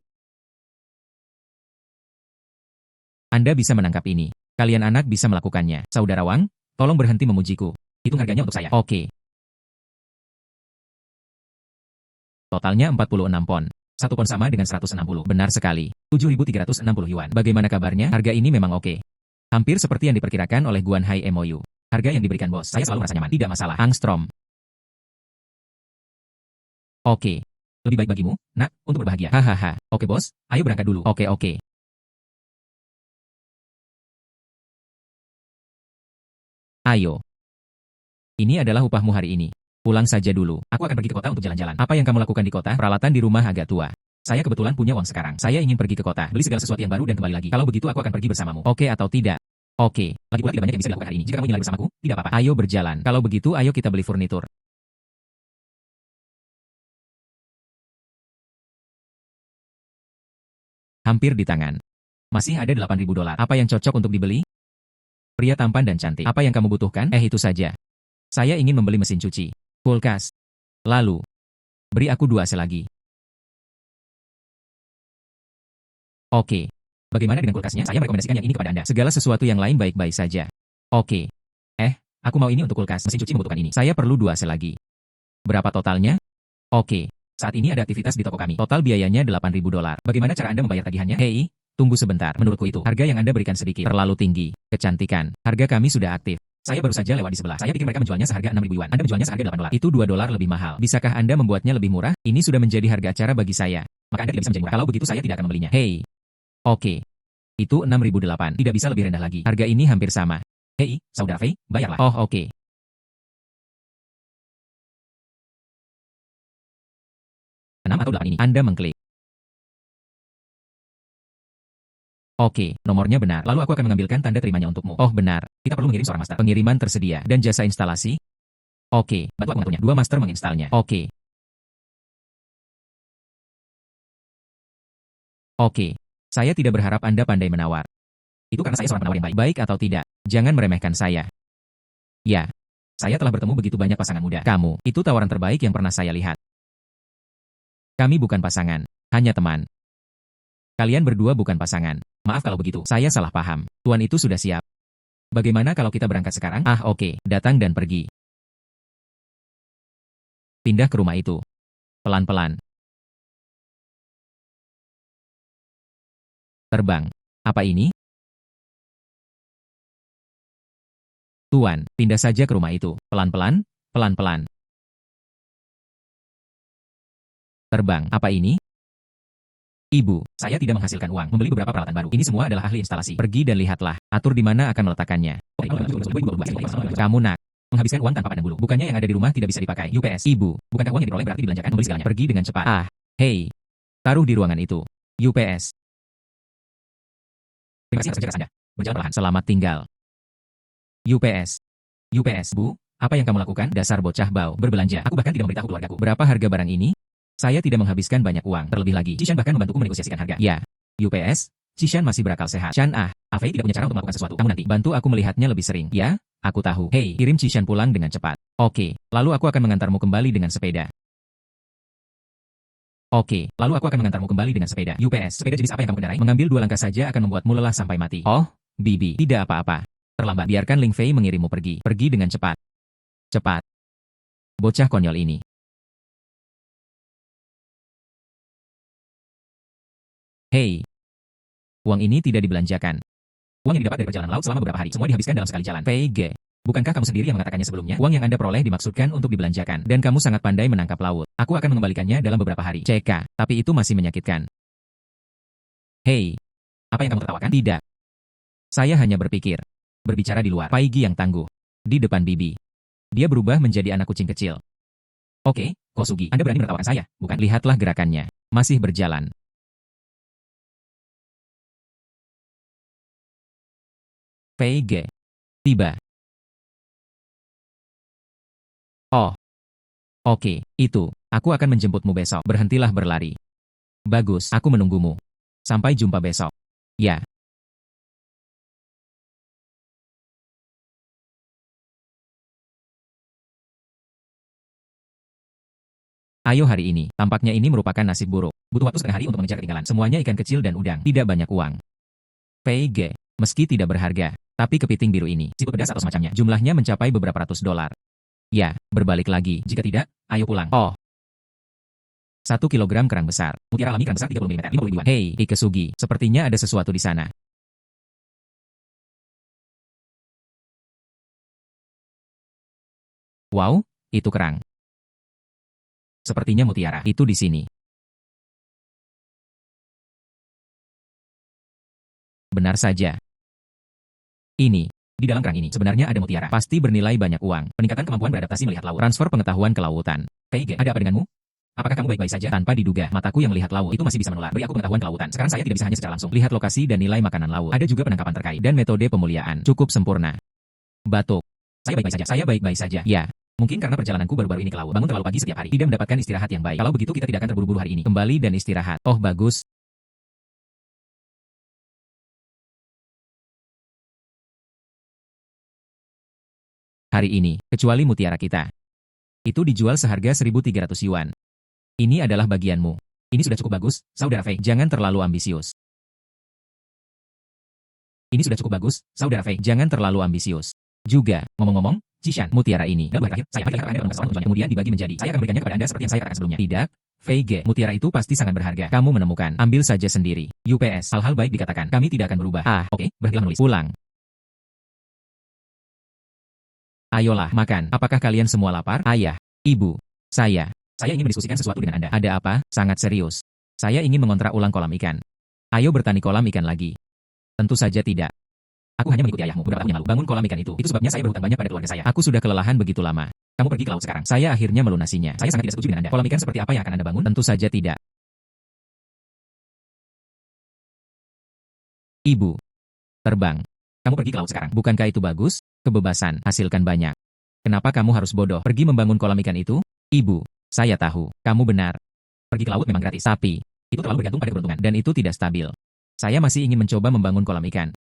Anda bisa menangkap ini. Kalian anak bisa melakukannya. Saudara Wang, tolong berhenti memujiku. Hitung harganya untuk saya. Oke. Totalnya 46 pon. 1 pon sama dengan 160. Benar sekali. 7.360 yuan. Bagaimana kabarnya? Harga ini memang oke. Hampir seperti yang diperkirakan oleh Guan Hai MOU. Harga yang diberikan bos. Saya selalu merasa nyaman. Tidak masalah. Angstrom. Oke. Lebih baik bagimu, nak, untuk berbahagia. Hahaha. Oke bos, ayo berangkat dulu. Oke. Ayo. Ini adalah upahmu hari ini. Pulang saja dulu. Aku akan pergi ke kota untuk jalan-jalan. Apa yang kamu lakukan di kota? Peralatan di rumah agak tua. Saya kebetulan punya uang sekarang. Saya ingin pergi ke kota, beli segala sesuatu yang baru dan kembali lagi. Kalau begitu aku akan pergi bersamamu. Oke atau tidak? Oke. Lagi pula tidak banyak yang bisa dilakukan hari ini. Jika kamu ingin lari bersamaku, tidak apa-apa. Ayo berjalan. Kalau begitu ayo kita beli furnitur. Hampir di tangan. Masih ada 8.000 dolar. Apa yang cocok untuk dibeli? Pria tampan dan cantik. Apa yang kamu butuhkan? Itu saja. Saya ingin membeli mesin cuci. Kulkas. Lalu. Beri aku 2 AC lagi. Oke. Bagaimana dengan kulkasnya? Saya merekomendasikan yang ini kepada Anda. Segala sesuatu yang lain baik-baik saja. Oke. Aku mau ini untuk kulkas. Mesin cuci membutuhkan ini. Saya perlu 2 AC lagi. Berapa totalnya? Oke. Saat ini ada aktivitas di toko kami. Total biayanya 8.000 dolar. Bagaimana cara Anda membayar tagihannya? Hei, tunggu sebentar. Menurutku itu, harga yang Anda berikan sedikit terlalu tinggi. Kecantikan. Harga kami sudah aktif. Saya baru saja lewat di sebelah. Saya pikir mereka menjualnya seharga 6.000 yuan. Anda menjualnya seharga 8 dolar. Itu 2 dolar lebih mahal. Bisakah Anda membuatnya lebih murah? Ini sudah menjadi harga acara bagi saya. Maka Anda tidak bisa menjadi murah. Kalau begitu saya tidak akan membelinya. Hei. Oke. Itu 6.008. Tidak bisa lebih rendah lagi. Harga ini hampir sama. Hei, saudara Fei, bayarlah. Oh, oke. 6 atau 8 ini. Anda mengklik. Oke, nomornya benar. Lalu aku akan mengambilkan tanda terimanya untukmu. Oh benar, kita perlu mengirim seorang master. Pengiriman tersedia. Dan jasa instalasi? Oke, bantu aku mengaturnya. 2 master menginstalnya. Oke. Oke. Saya tidak berharap Anda pandai menawar. Itu karena saya seorang penawar yang baik. Baik atau tidak, jangan meremehkan saya. Ya, saya telah bertemu begitu banyak pasangan muda. Kamu, itu tawaran terbaik yang pernah saya lihat. Kami bukan pasangan, hanya teman. Kalian berdua bukan pasangan. Maaf kalau begitu, saya salah paham. Tuan itu sudah siap. Bagaimana kalau kita berangkat sekarang? Oke, datang dan pergi. Pindah ke rumah itu. Pelan-pelan. Terbang. Apa ini? Tuan, pindah saja ke rumah itu. Pelan-pelan, pelan-pelan. Terbang. Apa ini? Ibu, saya tidak menghasilkan uang, membeli beberapa peralatan baru. Ini semua adalah ahli instalasi. Pergi dan lihatlah, atur di mana akan meletakkannya. Kamu nak, menghabiskan uang tanpa pandang bulu. Bukannya yang ada di rumah tidak bisa dipakai. UPS. Ibu, bukankah uang yang diperoleh berarti dibelanjakan? Membeli segalanya. Pergi dengan cepat. Hei. Taruh di ruangan itu. UPS. Terima kasih atas kerja keras Anda. Berjalan perlahan. Selamat tinggal. UPS. UPS, Bu, apa yang kamu lakukan? Dasar bocah bau. Berbelanja. Aku bahkan tidak memberitahu keluargaku. Berapa harga barang ini? Saya tidak menghabiskan banyak uang. Terlebih lagi, Cishan bahkan membantuku menegosiasikan harga. Ya. UPS, Cishan masih berakal sehat. Chan Afei tidak punya cara untuk melakukan sesuatu. Kamu nanti bantu aku melihatnya lebih sering. Ya, aku tahu. Hei, kirim Cishan pulang dengan cepat. Oke, lalu aku akan mengantarmu kembali dengan sepeda. Oke, lalu aku akan mengantarmu kembali dengan sepeda. UPS, sepeda jenis apa yang kamu kendarai? Mengambil 2 langkah saja akan membuatmu lelah sampai mati. Oh, Bibi, tidak apa-apa. Terlambat. Biarkan Ling Fei mengirimmu pergi. Pergi dengan cepat. Cepat. Bocah konyol ini. Hei. Uang ini tidak dibelanjakan. Uang yang didapat dari perjalanan laut selama beberapa hari, semua dihabiskan dalam sekali jalan. VG. Bukankah kamu sendiri yang mengatakannya sebelumnya? Uang yang Anda peroleh dimaksudkan untuk dibelanjakan. Dan kamu sangat pandai menangkap laut. Aku akan mengembalikannya dalam beberapa hari. CK, tapi itu masih menyakitkan. Hei, apa yang kamu tertawakan? Tidak. Saya hanya berpikir. Berbicara di luar. Paigi yang tangguh. Di depan Bibi. Dia berubah menjadi anak kucing kecil. Oke, Kosugi, Anda berani menertawakan saya, bukan? Lihatlah gerakannya. Masih berjalan. PG. Tiba. Oh. Oke, itu. Aku akan menjemputmu besok. Berhentilah berlari. Bagus, aku menunggumu. Sampai jumpa besok. Ya. Ayo hari ini. Tampaknya ini merupakan nasib buruk. Butuh waktu setengah hari untuk mengejar ketinggalan. Semuanya ikan kecil dan udang. Tidak banyak uang. PG. Meski tidak berharga. Tapi kepiting biru ini, siput pedas atau semacamnya, jumlahnya mencapai beberapa ratus dolar. Ya, berbalik lagi. Jika tidak, ayo pulang. Oh. 1 kilogram kerang besar. Mutiara alami kerang besar 30 mm. 50 ribuan. Hei, Ikesugi. Sepertinya ada sesuatu di sana. Wow, itu kerang. Sepertinya mutiara. Itu di sini. Benar saja. Ini. Di dalam kerang ini sebenarnya ada mutiara. Pasti bernilai banyak uang. Peningkatan kemampuan beradaptasi melihat laut. Transfer pengetahuan ke lautan. PG, ada apa denganmu? Apakah kamu baik-baik saja? Tanpa diduga, mataku yang melihat laut itu masih bisa menular. Beri aku pengetahuan kelautan. Sekarang saya tidak bisa hanya secara langsung lihat lokasi dan nilai makanan laut. Ada juga penangkapan terkait dan metode pemuliaan. Cukup sempurna. Batuk. Saya baik-baik saja. Saya baik-baik saja. Ya. Mungkin karena perjalananku baru-baru ini ke laut. Bangun terlalu pagi setiap hari. Tidak mendapatkan istirahat yang baik. Kalau begitu kita tidak akan terburu-buru hari ini. Kembali dan istirahat. Oh bagus. Hari ini, kecuali mutiara kita. Itu dijual seharga 1.300 yuan. Ini adalah bagianmu. Ini sudah cukup bagus, Saudara Fei. Jangan terlalu ambisius. Ini sudah cukup bagus, Saudara Fei. Jangan terlalu ambisius. Juga, ngomong-ngomong, Jishan, mutiara ini. Dan terakhir, saya akan Anda permasalahan tujuannya kemudian dibagi menjadi. Saya akan berikannya kepada Anda seperti yang saya katakan sebelumnya. Tidak, Fei Ge, mutiara itu pasti sangat berharga. Kamu menemukan, ambil saja sendiri. UPS, hal-hal baik dikatakan. Kami tidak akan berubah. Oke, berhentilah menulis. Pulang. Ayolah, makan. Apakah kalian semua lapar? Ayah, ibu, saya. Saya ingin mendiskusikan sesuatu dengan Anda. Ada apa? Sangat serius. Saya ingin mengontrak ulang kolam ikan. Ayo bertani kolam ikan lagi. Tentu saja tidak. Aku hanya mengikuti ayahmu beberapa tahun yang lalu. Bangun kolam ikan itu. Itu sebabnya saya berhutang banyak pada keluarga saya. Aku sudah kelelahan begitu lama. Kamu pergi ke laut sekarang. Saya akhirnya melunasinya. Saya sangat tidak setuju dengan Anda. Kolam ikan seperti apa yang akan Anda bangun? Tentu saja tidak. Ibu. Terbang. Kamu pergi ke laut sekarang. Bukankah itu bagus? Kebebasan. Hasilkan banyak. Kenapa kamu harus bodoh? Pergi membangun kolam ikan itu? Ibu. Saya tahu. Kamu benar. Pergi ke laut memang gratis. Tapi, itu terlalu bergantung pada keberuntungan. Dan itu tidak stabil. Saya masih ingin mencoba membangun kolam ikan.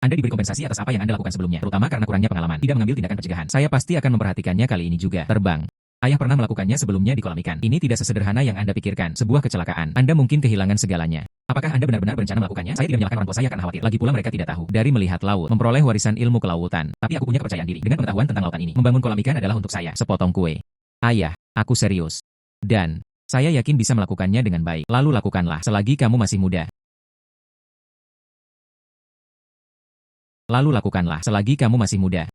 Anda diberi kompensasi atas apa yang Anda lakukan sebelumnya, terutama karena kurangnya pengalaman. Tidak mengambil tindakan pencegahan. Saya pasti akan memperhatikannya kali ini juga. Terbang. Ayah pernah melakukannya sebelumnya di kolam ikan. Ini tidak sesederhana yang Anda pikirkan. Sebuah kecelakaan. Anda mungkin kehilangan segalanya. Apakah Anda benar-benar berencana melakukannya? Saya tidak menyalahkan orang tua saya karena khawatir. Lagi pula mereka tidak tahu. Dari melihat laut, memperoleh warisan ilmu kelautan. Tapi aku punya kepercayaan diri. Dengan pengetahuan tentang lautan ini, membangun kolam ikan adalah untuk saya. Sepotong kue. Ayah, aku serius. Dan, saya yakin bisa melakukannya dengan baik. Lalu lakukanlah, selagi kamu masih muda. Lalu lakukanlah, selagi kamu masih muda.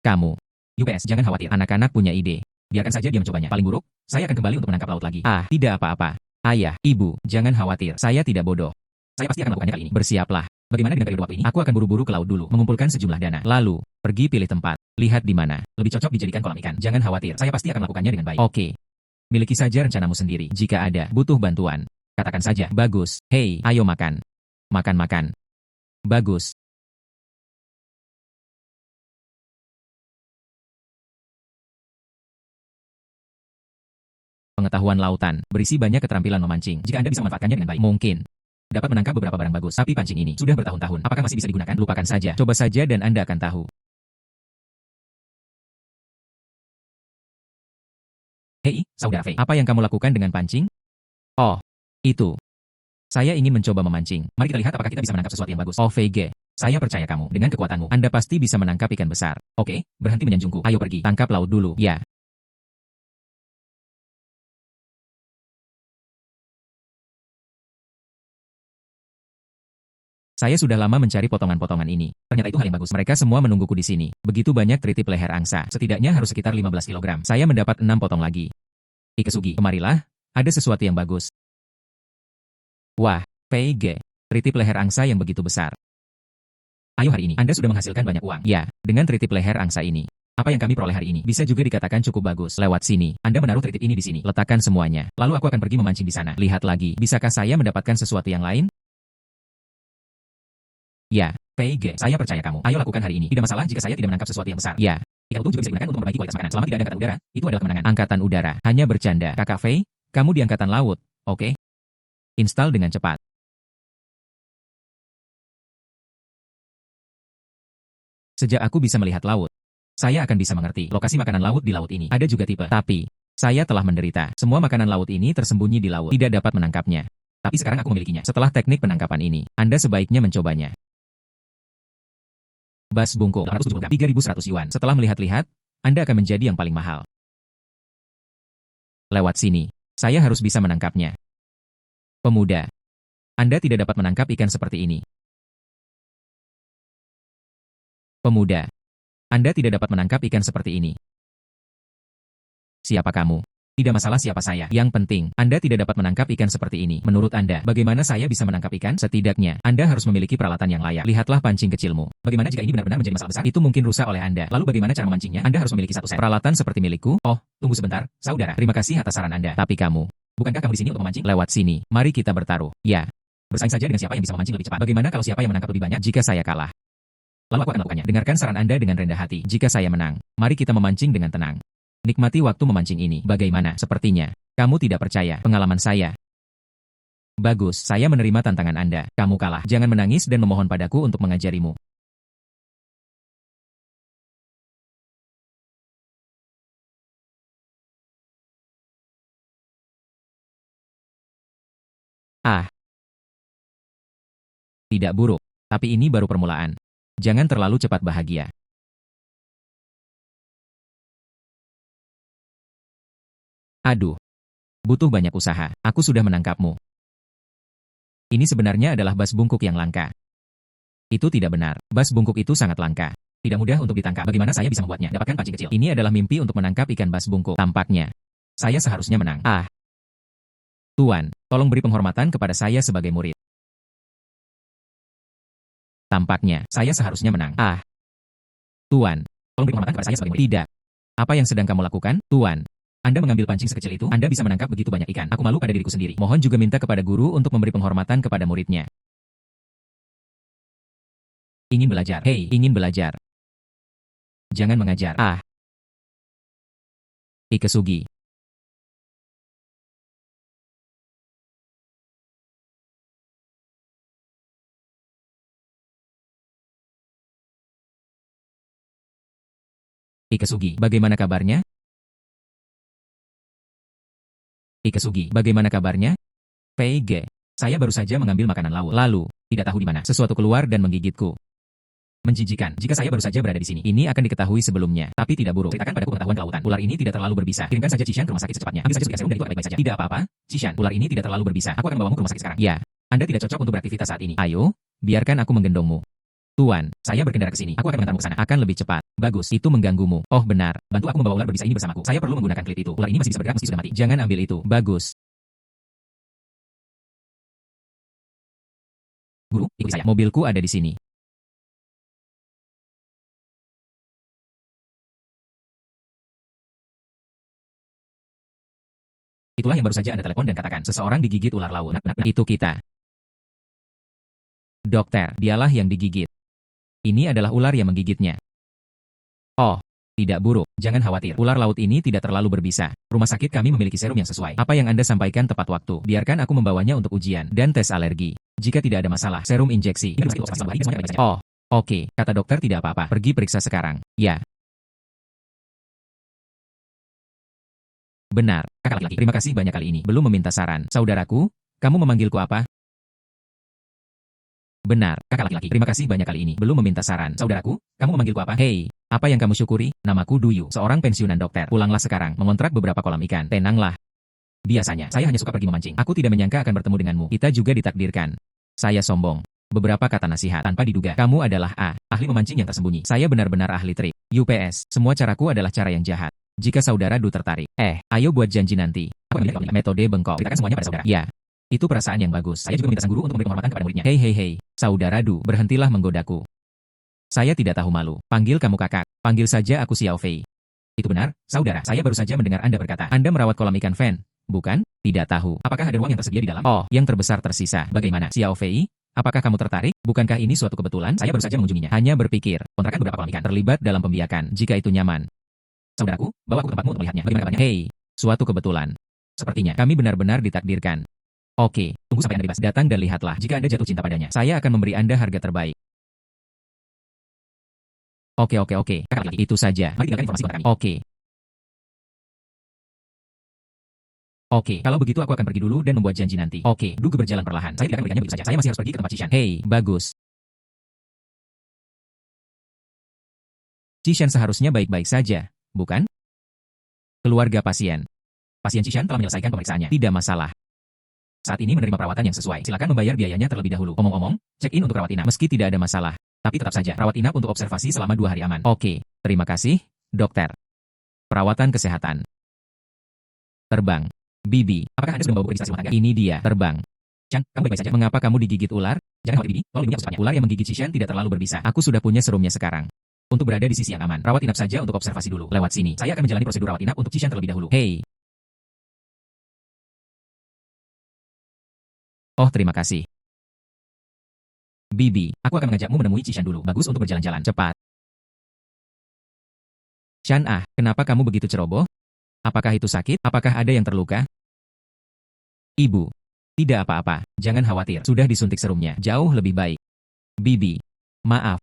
Kamu. UPS, jangan khawatir. Anak-anak punya ide. Biarkan saja dia mencobanya. Paling buruk, saya akan kembali untuk menangkap laut lagi. Tidak apa-apa. Ayah, ibu, jangan khawatir. Saya tidak bodoh. Saya pasti akan melakukannya kali ini. Bersiaplah. Bagaimana dengan periode waktu ini? Aku akan buru-buru ke laut dulu, mengumpulkan sejumlah dana. Lalu, pergi pilih tempat. Lihat di mana. Lebih cocok dijadikan kolam ikan. Jangan khawatir. Saya pasti akan melakukannya dengan baik. Oke. Miliki saja rencanamu sendiri. Jika ada, butuh bantuan. Katakan saja. Bagus. Hei, ayo makan. Makan-makan. Bagus. Pengetahuan lautan, berisi banyak keterampilan memancing. Jika Anda bisa memanfaatkannya dengan baik, mungkin dapat menangkap beberapa barang bagus. Tapi pancing ini sudah bertahun-tahun. Apakah masih bisa digunakan? Lupakan saja. Coba saja dan Anda akan tahu. Hei, Saudara Fei, apa yang kamu lakukan dengan pancing? Oh, itu. Saya ingin mencoba memancing. Mari kita lihat apakah kita bisa menangkap sesuatu yang bagus. Oh Fei Ge, saya percaya kamu. Dengan kekuatanmu, Anda pasti bisa menangkap ikan besar. Oke, berhenti menyanjungku. Ayo pergi. Tangkap laut dulu. Ya. Saya sudah lama mencari potongan-potongan ini. Ternyata itu hal yang bagus. Mereka semua menungguku di sini. Begitu banyak tritip leher angsa. Setidaknya harus sekitar 15 kilogram. Saya mendapat 6 potong lagi. Ikesugi, kemarilah, ada sesuatu yang bagus. Wah, PG, tritip leher angsa yang begitu besar. Ayo hari ini, Anda sudah menghasilkan banyak uang. Ya, dengan tritip leher angsa ini. Apa yang kami peroleh hari ini bisa juga dikatakan cukup bagus. Lewat sini, Anda menaruh tritip ini di sini. Letakkan semuanya. Lalu aku akan pergi memancing di sana. Lihat lagi, bisakah saya mendapatkan sesuatu yang lain? Ya, PG, saya percaya kamu. Ayo lakukan hari ini. Tidak masalah jika saya tidak menangkap sesuatu yang besar. Ya, ikan utuh juga bisa digunakan untuk memperbaiki kualitas makanan. Selama tidak ada angkatan udara, itu adalah kemenangan. Angkatan udara, hanya bercanda. Kakak Fei, kamu di angkatan laut, oke? Install dengan cepat. Sejak aku bisa melihat laut, saya akan bisa mengerti lokasi makanan laut di laut ini. Ada juga tipe, tapi saya telah menderita. Semua makanan laut ini tersembunyi di laut, tidak dapat menangkapnya. Tapi sekarang aku memilikinya. Setelah teknik penangkapan ini, Anda sebaiknya mencobanya. Bas bungkuk 3.100 yuan. Setelah melihat-lihat, Anda akan menjadi yang paling mahal. Lewat sini, saya harus bisa menangkapnya. Pemuda, Anda tidak dapat menangkap ikan seperti ini. Pemuda, Anda tidak dapat menangkap ikan seperti ini. Siapa kamu? Tidak masalah siapa saya. Yang penting, Anda tidak dapat menangkap ikan seperti ini. Menurut Anda, bagaimana saya bisa menangkap ikan? Setidaknya, Anda harus memiliki peralatan yang layak. Lihatlah pancing kecilmu. Bagaimana jika ini benar-benar menjadi masalah besar? Itu mungkin rusak oleh Anda. Lalu bagaimana cara memancingnya? Anda harus memiliki satu set peralatan seperti milikku. Oh, tunggu sebentar, saudara. Terima kasih atas saran Anda. Tapi kamu, bukankah kamu di sini untuk memancing? Lewat sini, mari kita bertaruh. Ya, bersaing saja dengan siapa yang bisa memancing lebih cepat. Bagaimana kalau siapa yang menangkap lebih banyak jika saya kalah? Lalu aku akan melakukannya. Dengarkan saran Anda dengan rendah hati. Jika saya menang, mari kita memancing dengan tenang. Nikmati waktu memancing ini. Bagaimana? Sepertinya, kamu tidak percaya pengalaman saya. Bagus, saya menerima tantangan Anda. Kamu kalah. Jangan menangis dan memohon padaku untuk mengajarimu. Ah, tidak buruk. Tapi ini baru permulaan. Jangan terlalu cepat bahagia. Aduh, butuh banyak usaha. Aku sudah menangkapmu. Ini sebenarnya adalah bas bungkuk yang langka. Itu tidak benar. Bas bungkuk itu sangat langka. Tidak mudah untuk ditangkap. Bagaimana saya bisa membuatnya? Dapatkan pancing kecil. Ini adalah mimpi untuk menangkap ikan bas bungkuk. Tampaknya, saya seharusnya menang. Ah, Tuan, tolong beri penghormatan kepada saya sebagai murid. Tampaknya, saya seharusnya menang. Ah, Tuan, tolong beri penghormatan kepada saya sebagai murid. Tidak. Apa yang sedang kamu lakukan, Tuan? Anda mengambil pancing sekecil itu, Anda bisa menangkap begitu banyak ikan. Aku malu pada diriku sendiri. Mohon juga minta kepada guru untuk memberi penghormatan kepada muridnya. Ingin belajar. Hei, ingin belajar. Jangan mengajar. Ah. Ikesugi. Ikesugi, bagaimana kabarnya? Ikesugi, bagaimana kabarnya? PG. Saya baru saja mengambil makanan laut. Lalu, tidak tahu di mana, sesuatu keluar dan menggigitku. Menjijikan. Jika saya baru saja berada di sini, ini akan diketahui sebelumnya. Tapi tidak buruk. Ceritakan padaku pengetahuan kelautan. Ular ini tidak terlalu berbisa. Kirimkan saja Cishan ke rumah sakit secepatnya. Ambil saja suntik serum dan itu akan baik-baik saja. Tidak apa-apa, Cishan. Ular ini tidak terlalu berbisa. Aku akan membawamu ke rumah sakit sekarang. Ya. Anda tidak cocok untuk beraktivitas saat ini. Ayo, biarkan aku menggendongmu. Tuan, saya berkendara ke sini. Aku akan mengantarmu ke sana. Akan lebih cepat. Bagus, itu mengganggumu. Oh benar, bantu aku membawa ular berbisa ini bersamaku. Saya perlu menggunakan klit itu. Ular ini masih bisa bergerak meski sudah mati. Jangan ambil itu. Bagus. Guru, ikuti saya. Mobilku ada di sini. Itulah yang baru saja Anda telepon dan katakan. Seseorang digigit ular laut. Itu kita. Dokter, dialah yang digigit. Ini adalah ular yang menggigitnya. Oh, tidak buruk. Jangan khawatir. Ular laut ini tidak terlalu berbisa. Rumah sakit kami memiliki serum yang sesuai. Apa yang Anda sampaikan tepat waktu. Biarkan aku membawanya untuk ujian dan tes alergi. Jika tidak ada masalah, serum injeksi. Oh, oke. Kata dokter tidak apa-apa. Pergi periksa sekarang. Ya. Benar. Kakak laki-laki. Terima kasih banyak kali ini. Belum meminta saran. Saudaraku, kamu memanggilku apa? Benar, kakak laki-laki. Terima kasih banyak kali ini. Belum meminta saran. Saudaraku, kamu memanggilku apa? Hei, apa yang kamu syukuri? Namaku Duyu, seorang pensiunan dokter. Pulanglah sekarang, mengontrak beberapa kolam ikan. Tenanglah. Biasanya, saya hanya suka pergi memancing. Aku tidak menyangka akan bertemu denganmu. Kita juga ditakdirkan. Saya sombong. Beberapa kata nasihat tanpa diduga. Kamu adalah ahli memancing yang tersembunyi. Saya benar-benar ahli trik. UPS, semua caraku adalah cara yang jahat. Jika saudara Du tertarik, ayo buat janji nanti. Metode bengkok. Ceritakan semuanya pada saudara. Ya, itu perasaan yang bagus. Saya juga meminta sang guru untuk memberi penghormatan kepada muridnya. Hei, saudara Du, berhentilah menggodaku. Saya tidak tahu malu. Panggil kamu kakak. Panggil saja aku Xiao Fei. Itu benar, saudara. Saya baru saja mendengar Anda berkata, Anda merawat kolam ikan Fan, bukan? Tidak tahu. Apakah ada ruang yang tersedia di dalam? Oh, yang terbesar tersisa. Bagaimana, Xiao Fei? Apakah kamu tertarik? Bukankah ini suatu kebetulan? Saya baru saja mengunjunginya. Hanya berpikir, kontrakan beberapa kolam ikan terlibat dalam pembiakan, jika itu nyaman. Saudaraku, bawa aku ke tempatmu untuk melihatnya. Bagaimana kabarnya? Hei, suatu kebetulan. Sepertinya, kami benar-benar ditakdirkan. Oke, tunggu sampai Anda bebas. Datang dan lihatlah. Jika Anda jatuh cinta padanya, saya akan memberi Anda harga terbaik. Oke. Kakak lagi. Itu saja. Mari tinggalkan informasi kontak kami. Oke, kalau begitu aku akan pergi dulu dan membuat janji nanti. Oke, Du berjalan perlahan. Saya tidak akan memberikannya begitu saja. Saya masih harus pergi ke tempat Cishan. Hei, bagus. Cishan seharusnya baik-baik saja, bukan? Keluarga pasien. Pasien Cishan telah menyelesaikan pemeriksaannya. Tidak masalah. Saat ini menerima perawatan yang sesuai. Silakan membayar biayanya terlebih dahulu. Omong-omong, check-in untuk rawat inap. Meski tidak ada masalah, tapi tetap saja rawat inap untuk observasi selama 2 hari aman. Oke, terima kasih, dokter. Perawatan kesehatan. Terbang. Bibi, apakah Anda sudah membawa buku registrasi rumah tangga? Ini dia, terbang. Chan, kamu baik-baik saja. Mengapa kamu digigit ular? Jangan khawatir, Bibi. Tolong lindungi aku secepatnya. Ular yang menggigit Cishan tidak terlalu berbisa. Aku sudah punya serumnya sekarang. Untuk berada di sisi yang aman, rawat inap saja untuk observasi dulu. Lewat sini, saya akan menjalani prosedur rawat inap untuk Cishan terlebih dahulu. Hei. Oh, terima kasih. Bibi, aku akan mengajakmu menemui Cishan dulu. Bagus untuk berjalan-jalan. Cepat. Chan, kenapa kamu begitu ceroboh? Apakah itu sakit? Apakah ada yang terluka? Ibu. Tidak apa-apa, jangan khawatir. Sudah disuntik serumnya. Jauh lebih baik. Bibi. Maaf.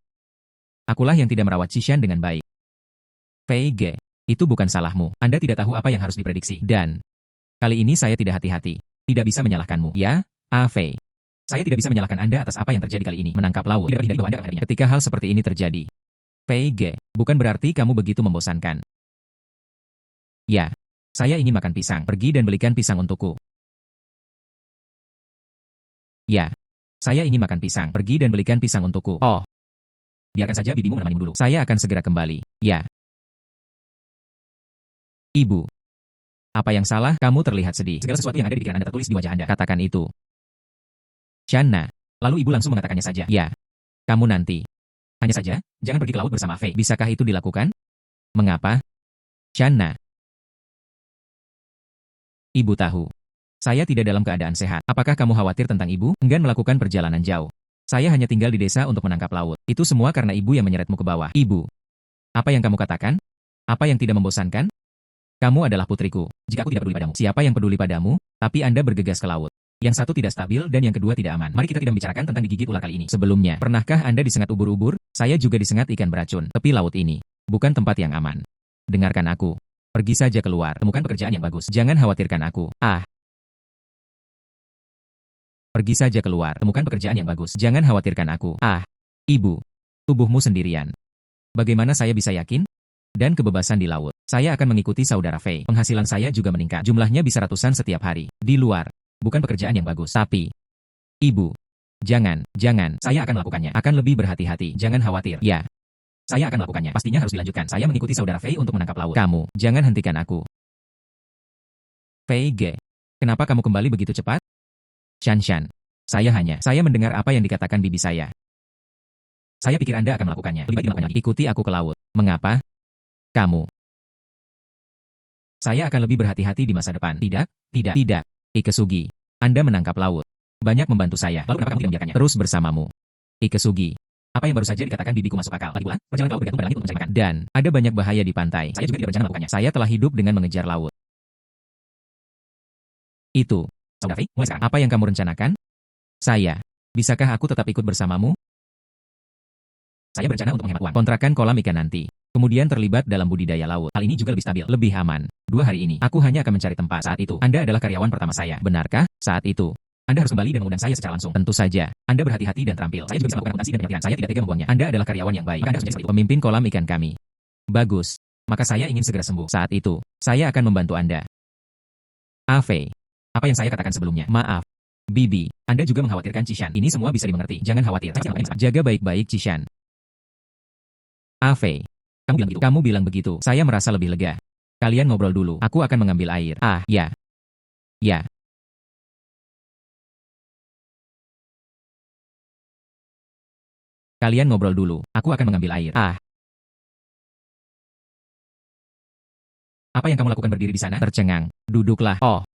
Akulah yang tidak merawat Cishan dengan baik. Fei Ge. Itu bukan salahmu. Anda tidak tahu apa yang harus diprediksi. Dan kali ini saya tidak hati-hati. Tidak bisa menyalahkanmu. Ya, Fei. Saya tidak bisa menyalahkan Anda atas apa yang terjadi kali ini. Menangkap laut. Tidak bahwa Anda akan menghadapinya. Ketika hal seperti ini terjadi. Fei Ge. Bukan berarti kamu begitu membosankan. Ya. Saya ingin makan pisang. Pergi dan belikan pisang untukku. Ya. Saya ingin makan pisang. Pergi dan belikan pisang untukku. Oh. Biarkan saja bibimu menemanimu dulu. Saya akan segera kembali. Ya. Ibu. Apa yang salah? Kamu terlihat sedih. Segala sesuatu yang ada di pikiran Anda tertulis di wajah Anda. Katakan itu. Shanna. Lalu ibu langsung mengatakannya saja. Ya. Kamu nanti. Hanya saja, jangan pergi ke laut bersama Fei. Bisakah itu dilakukan? Mengapa? Shanna. Ibu tahu. Saya tidak dalam keadaan sehat. Apakah kamu khawatir tentang ibu? Enggan melakukan perjalanan jauh. Saya hanya tinggal di desa untuk menangkap laut. Itu semua karena ibu yang menyeretmu ke bawah. Ibu. Apa yang kamu katakan? Apa yang tidak membosankan? Kamu adalah putriku. Jika aku tidak peduli padamu, siapa yang peduli padamu? Tapi Anda bergegas ke laut. Yang satu tidak stabil dan yang kedua tidak aman. Mari kita tidak membicarakan tentang digigit ular kali ini. Sebelumnya, pernahkah Anda disengat ubur-ubur? Saya juga disengat ikan beracun. Tepi laut ini bukan tempat yang aman. Dengarkan aku. Pergi saja keluar. Temukan pekerjaan yang bagus. Jangan khawatirkan aku. Pergi saja keluar. Temukan pekerjaan yang bagus. Jangan khawatirkan aku. Ibu. Tubuhmu sendirian. Bagaimana saya bisa yakin? Dan kebebasan di laut. Saya akan mengikuti saudara Fei. Penghasilan saya juga meningkat. Jumlahnya bisa ratusan setiap hari. Di luar. Bukan pekerjaan yang bagus. Tapi. Ibu. Jangan. Saya akan melakukannya. Akan lebih berhati-hati. Jangan khawatir. Ya. Saya akan melakukannya. Pastinya harus dilanjutkan. Saya mengikuti saudara Fei untuk menangkap laut. Kamu. Jangan hentikan aku. Fei Ge. Kenapa kamu kembali begitu cepat? Shan. Saya mendengar apa yang dikatakan bibi saya. Saya pikir Anda akan melakukannya. Lebih baik dilakukannya. Ikuti aku ke laut. Mengapa? Kamu. Saya akan lebih berhati-hati di masa depan. Tidak. Ikesugi. Anda menangkap laut. Banyak membantu saya. Lalu kenapa kamu tidak membiarkannya? Terus bersamamu. Ikesugi. Apa yang baru saja dikatakan bibiku masuk akal. Lagi pula, perjalanan laut bergantung pada langit untuk mencari makan. Dan, ada banyak bahaya di pantai. Saya juga tidak berencana melakukannya. Saya telah hidup dengan mengejar laut. Itu. Saudara Fei, mulai sekarang. Apa yang kamu rencanakan? Saya. Bisakah aku tetap ikut bersamamu? Saya berencana untuk menghemat uang. Kontrakan kolam ikan nanti. Kemudian terlibat dalam budidaya laut. Hal ini juga lebih stabil, lebih aman. 2 hari ini, aku hanya akan mencari tempat. Saat itu, Anda adalah karyawan pertama saya. Benarkah? Saat itu, Anda harus kembali dan mengundang saya secara langsung. Tentu saja, Anda berhati-hati dan terampil. Saya juga bisa melakukan akuntansi dan pengertian. Saya tidak tega membuangnya. Anda adalah karyawan yang baik. Anda harus menjadi seperti itu. Pemimpin kolam ikan kami. Bagus. Maka saya ingin segera sembuh. Saat itu, saya akan membantu Anda. Fei. Apa yang saya katakan sebelumnya? Maaf. Bibi, Anda juga mengkhawatirkan Cishan. Ini semua bisa dimengerti. Jangan khawatir. Jaga baik-baik Cishan. Fei. Kamu bilang begitu. Saya merasa lebih lega. Kalian ngobrol dulu. Aku akan mengambil air. Ah, ya. Ya. Kalian ngobrol dulu. Aku akan mengambil air. Ah. Apa yang kamu lakukan berdiri di sana? Tercengang. Duduklah. Oh.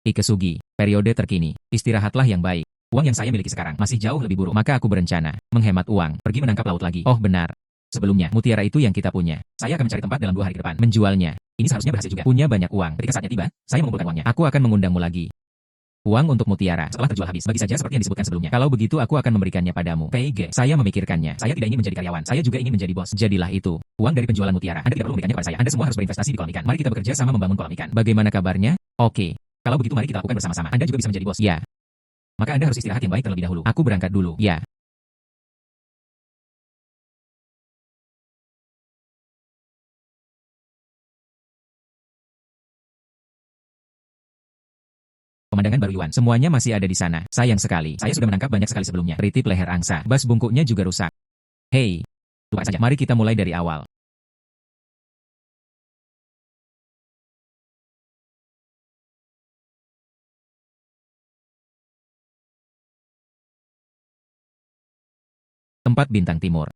Ikesugi. Periode terkini. Istirahatlah yang baik. Uang yang saya miliki sekarang masih jauh lebih buruk. Maka aku berencana menghemat uang. Pergi menangkap laut lagi. Oh benar. Sebelumnya, mutiara itu yang kita punya. Saya akan mencari tempat dalam 2 hari ke depan. Menjualnya. Ini seharusnya berhasil juga. Punya banyak uang. Ketika saatnya tiba, saya mengumpulkan uangnya. Aku akan mengundangmu lagi. Uang untuk mutiara setelah terjual habis. Bagi saja seperti yang disebutkan sebelumnya. Kalau begitu aku akan memberikannya padamu. PG. Saya memikirkannya. Saya tidak ingin menjadi karyawan. Saya juga ingin menjadi bos. Jadilah itu. Uang dari penjualan mutiara. Anda tidak perlu memberikannya kepada saya. Anda semua harus berinvestasi di kolam ikan. Mari kita bekerja sama membangun kolam ikan. Bagaimana kabarnya? Oke. Kalau begitu mari kita lakukan bersama-sama. Anda juga bisa menjadi bos. Ya. Maka Anda harus istirahat yang baik terlebih dahulu. Aku berangkat dulu. Ya. Pemandangan baru Yuan. Semuanya masih ada di sana. Sayang sekali. Saya sudah menangkap banyak sekali sebelumnya. Ritip leher angsa. Bas bungkuknya juga rusak. Hei. Lupakan saja. Mari kita mulai dari awal. Tempat bintang timur.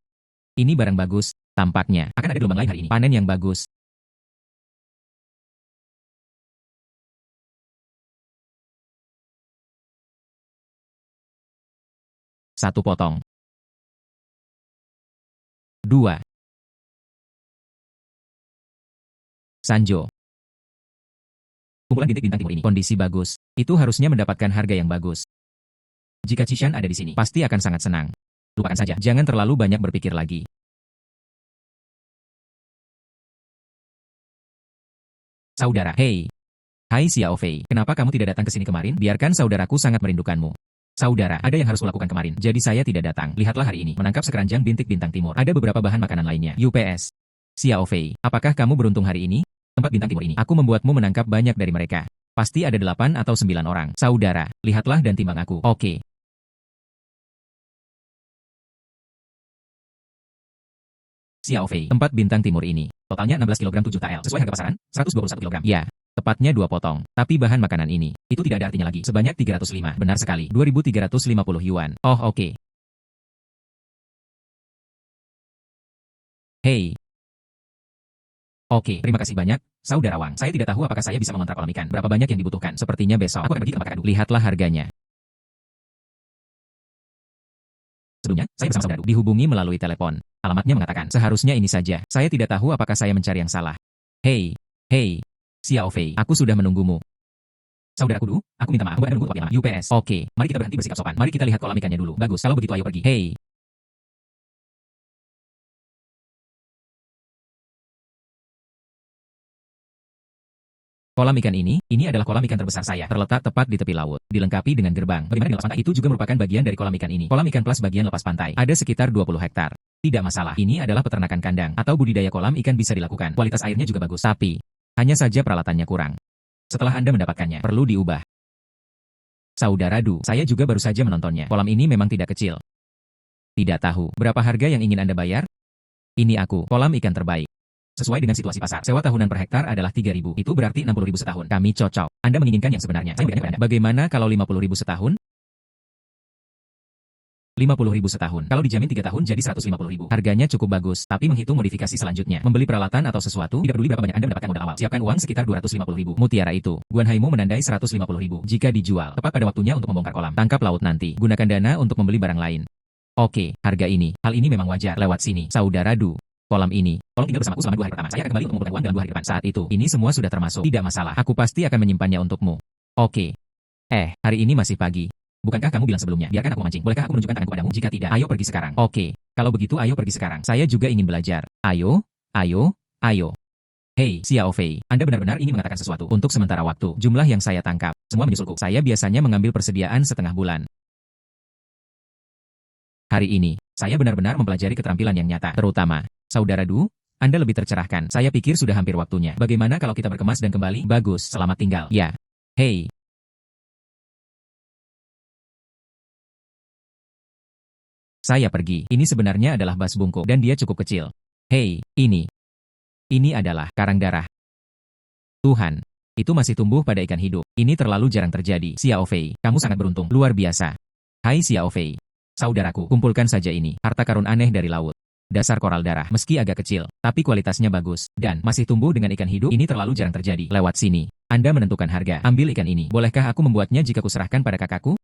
Ini barang bagus. Tampaknya akan ada gelombang lain hari ini. Panen yang bagus. Satu potong. 2. Sanjo. Kumpulan bintik bintang timur ini kondisi bagus. Itu harusnya mendapatkan harga yang bagus. Jika Cishan ada di sini, pasti akan sangat senang. Lupakan saja. Jangan terlalu banyak berpikir lagi. Saudara, hei. Hai Xiao Fei, kenapa kamu tidak datang ke sini kemarin? Biarkan saudaraku sangat merindukanmu. Saudara, ada yang harus kulakukan kemarin. Jadi saya tidak datang. Lihatlah hari ini, menangkap sekeranjang bintik bintang timur. Ada beberapa bahan makanan lainnya. UPS. Xiao Fei, apakah kamu beruntung hari ini? Tempat bintang timur ini, aku membuatmu menangkap banyak dari mereka. Pasti ada 8 atau 9 orang. Saudara, lihatlah dan timbang aku. Oke. Xiao Fei, tempat bintang timur ini. Totalnya 16 kg 7 TL. Sesuai harga pasaran, 121 kg. Ya, tepatnya 2 potong. Tapi bahan makanan ini, itu tidak ada artinya lagi. Sebanyak 305. Benar sekali. 2.350 yuan. Oh oke. Hei. Oke, terima kasih banyak, Saudara Wang. Saya tidak tahu apakah saya bisa mengontrak kolam ikan. Berapa banyak yang dibutuhkan? Sepertinya besok. Aku akan pergi ke tempat kakadu. Lihatlah harganya. Sebelumnya, saya bersama saudara dihubungi melalui telepon. Alamatnya mengatakan, seharusnya ini saja. Saya tidak tahu apakah saya mencari yang salah. Hei, hei, Xiao Fei, aku sudah menunggumu. Saudaraku dulu, aku minta maaf. Anda nunggu tempat lama. UPS. Oke, mari kita berhenti bersikap sopan. Mari kita lihat kolam ikannya dulu. Bagus, kalau begitu ayo pergi. Hei. Kolam ikan ini adalah kolam ikan terbesar saya. Terletak tepat di tepi laut, dilengkapi dengan gerbang. Bagaimana dengan lepas pantai? Itu juga merupakan bagian dari kolam ikan ini. Kolam ikan plus bagian lepas pantai. Ada sekitar 20 hektar. Tidak masalah. Ini adalah peternakan kandang atau budidaya kolam ikan bisa dilakukan. Kualitas airnya juga bagus. Tapi, hanya saja peralatannya kurang. Setelah Anda mendapatkannya, perlu diubah. Saudara Du, saya juga baru saja menontonnya. Kolam ini memang tidak kecil. Tidak tahu berapa harga yang ingin Anda bayar? Ini aku, kolam ikan terbaik. Sesuai dengan situasi pasar, sewa tahunan per hektar adalah 3.000. Itu berarti 60.000 setahun. Kami cocok. Anda menginginkan yang sebenarnya. Saya berikan kepada Anda. Bagaimana kalau 50.000 setahun? 50.000 setahun. Kalau dijamin 3 tahun jadi 150.000. Harganya cukup bagus, tapi menghitung modifikasi selanjutnya. Membeli peralatan atau sesuatu, tidak peduli berapa banyak Anda mendapatkan modal awal. Siapkan uang sekitar 250.000. Mutiara itu, Guan Haimu menandai 150.000. Jika dijual, tepat pada waktunya untuk membongkar kolam. Tangkap laut nanti. Gunakan dana untuk membeli barang lain. Oke, harga ini. Hal ini memang wajar. Lewat sini. Saudara Du. Kolam ini, tolong tinggal bersamaku selama 2 hari pertama. Saya akan kembali untuk mengumpulkan uang dalam 2 hari depan. Saat itu, ini semua sudah termasuk. Tidak masalah. Aku pasti akan menyimpannya untukmu. Oke. Hari ini masih pagi. Bukankah kamu bilang sebelumnya, biarkan aku memancing. Bolehkah aku menunjukkan tanganku padamu? Jika tidak, ayo pergi sekarang. Oke. Kalau begitu ayo pergi sekarang. Saya juga ingin belajar. Ayo, ayo, ayo. Hei, Xiao Fei, Anda benar-benar ingin mengatakan sesuatu. Untuk sementara waktu, jumlah yang saya tangkap, semua menyusulku. Saya biasanya mengambil persediaan setengah bulan. Hari ini, saya benar-benar mempelajari keterampilan yang nyata, terutama Saudara Du, Anda lebih tercerahkan. Saya pikir sudah hampir waktunya. Bagaimana kalau kita berkemas dan kembali? Bagus, selamat tinggal. Ya. Hei. Saya pergi. Ini sebenarnya adalah bas bungkuk dan dia cukup kecil. Hei, ini adalah karang darah. Tuhan, itu masih tumbuh pada ikan hidup. Ini terlalu jarang terjadi. Xiao Fei, kamu sangat beruntung. Luar biasa. Hai Xiao Fei. Saudaraku, kumpulkan saja ini. Harta karun aneh dari laut. Dasar koral darah, meski agak kecil, tapi kualitasnya bagus, dan masih tumbuh dengan ikan hidup. Ini terlalu jarang terjadi. Lewat sini. Anda menentukan harga. Ambil ikan ini. Bolehkah aku membuatnya jika kuserahkan pada kakakku?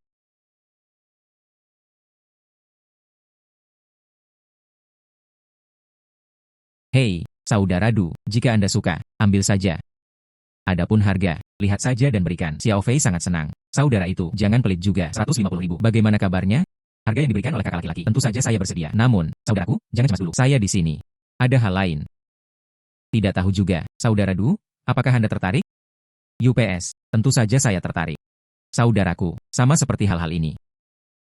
Hei, saudara Du, jika Anda suka, ambil saja. Adapun harga, lihat saja dan berikan. Xiao Fei sangat senang. Saudara itu, jangan pelit juga. 150.000. Bagaimana kabarnya? Harga yang diberikan oleh kakak laki-laki. Tentu saja saya bersedia. Namun, saudaraku, jangan cemas dulu. Saya di sini. Ada hal lain. Tidak tahu juga. Saudara Du, apakah Anda tertarik? UPS, tentu saja saya tertarik. Saudaraku, sama seperti hal-hal ini.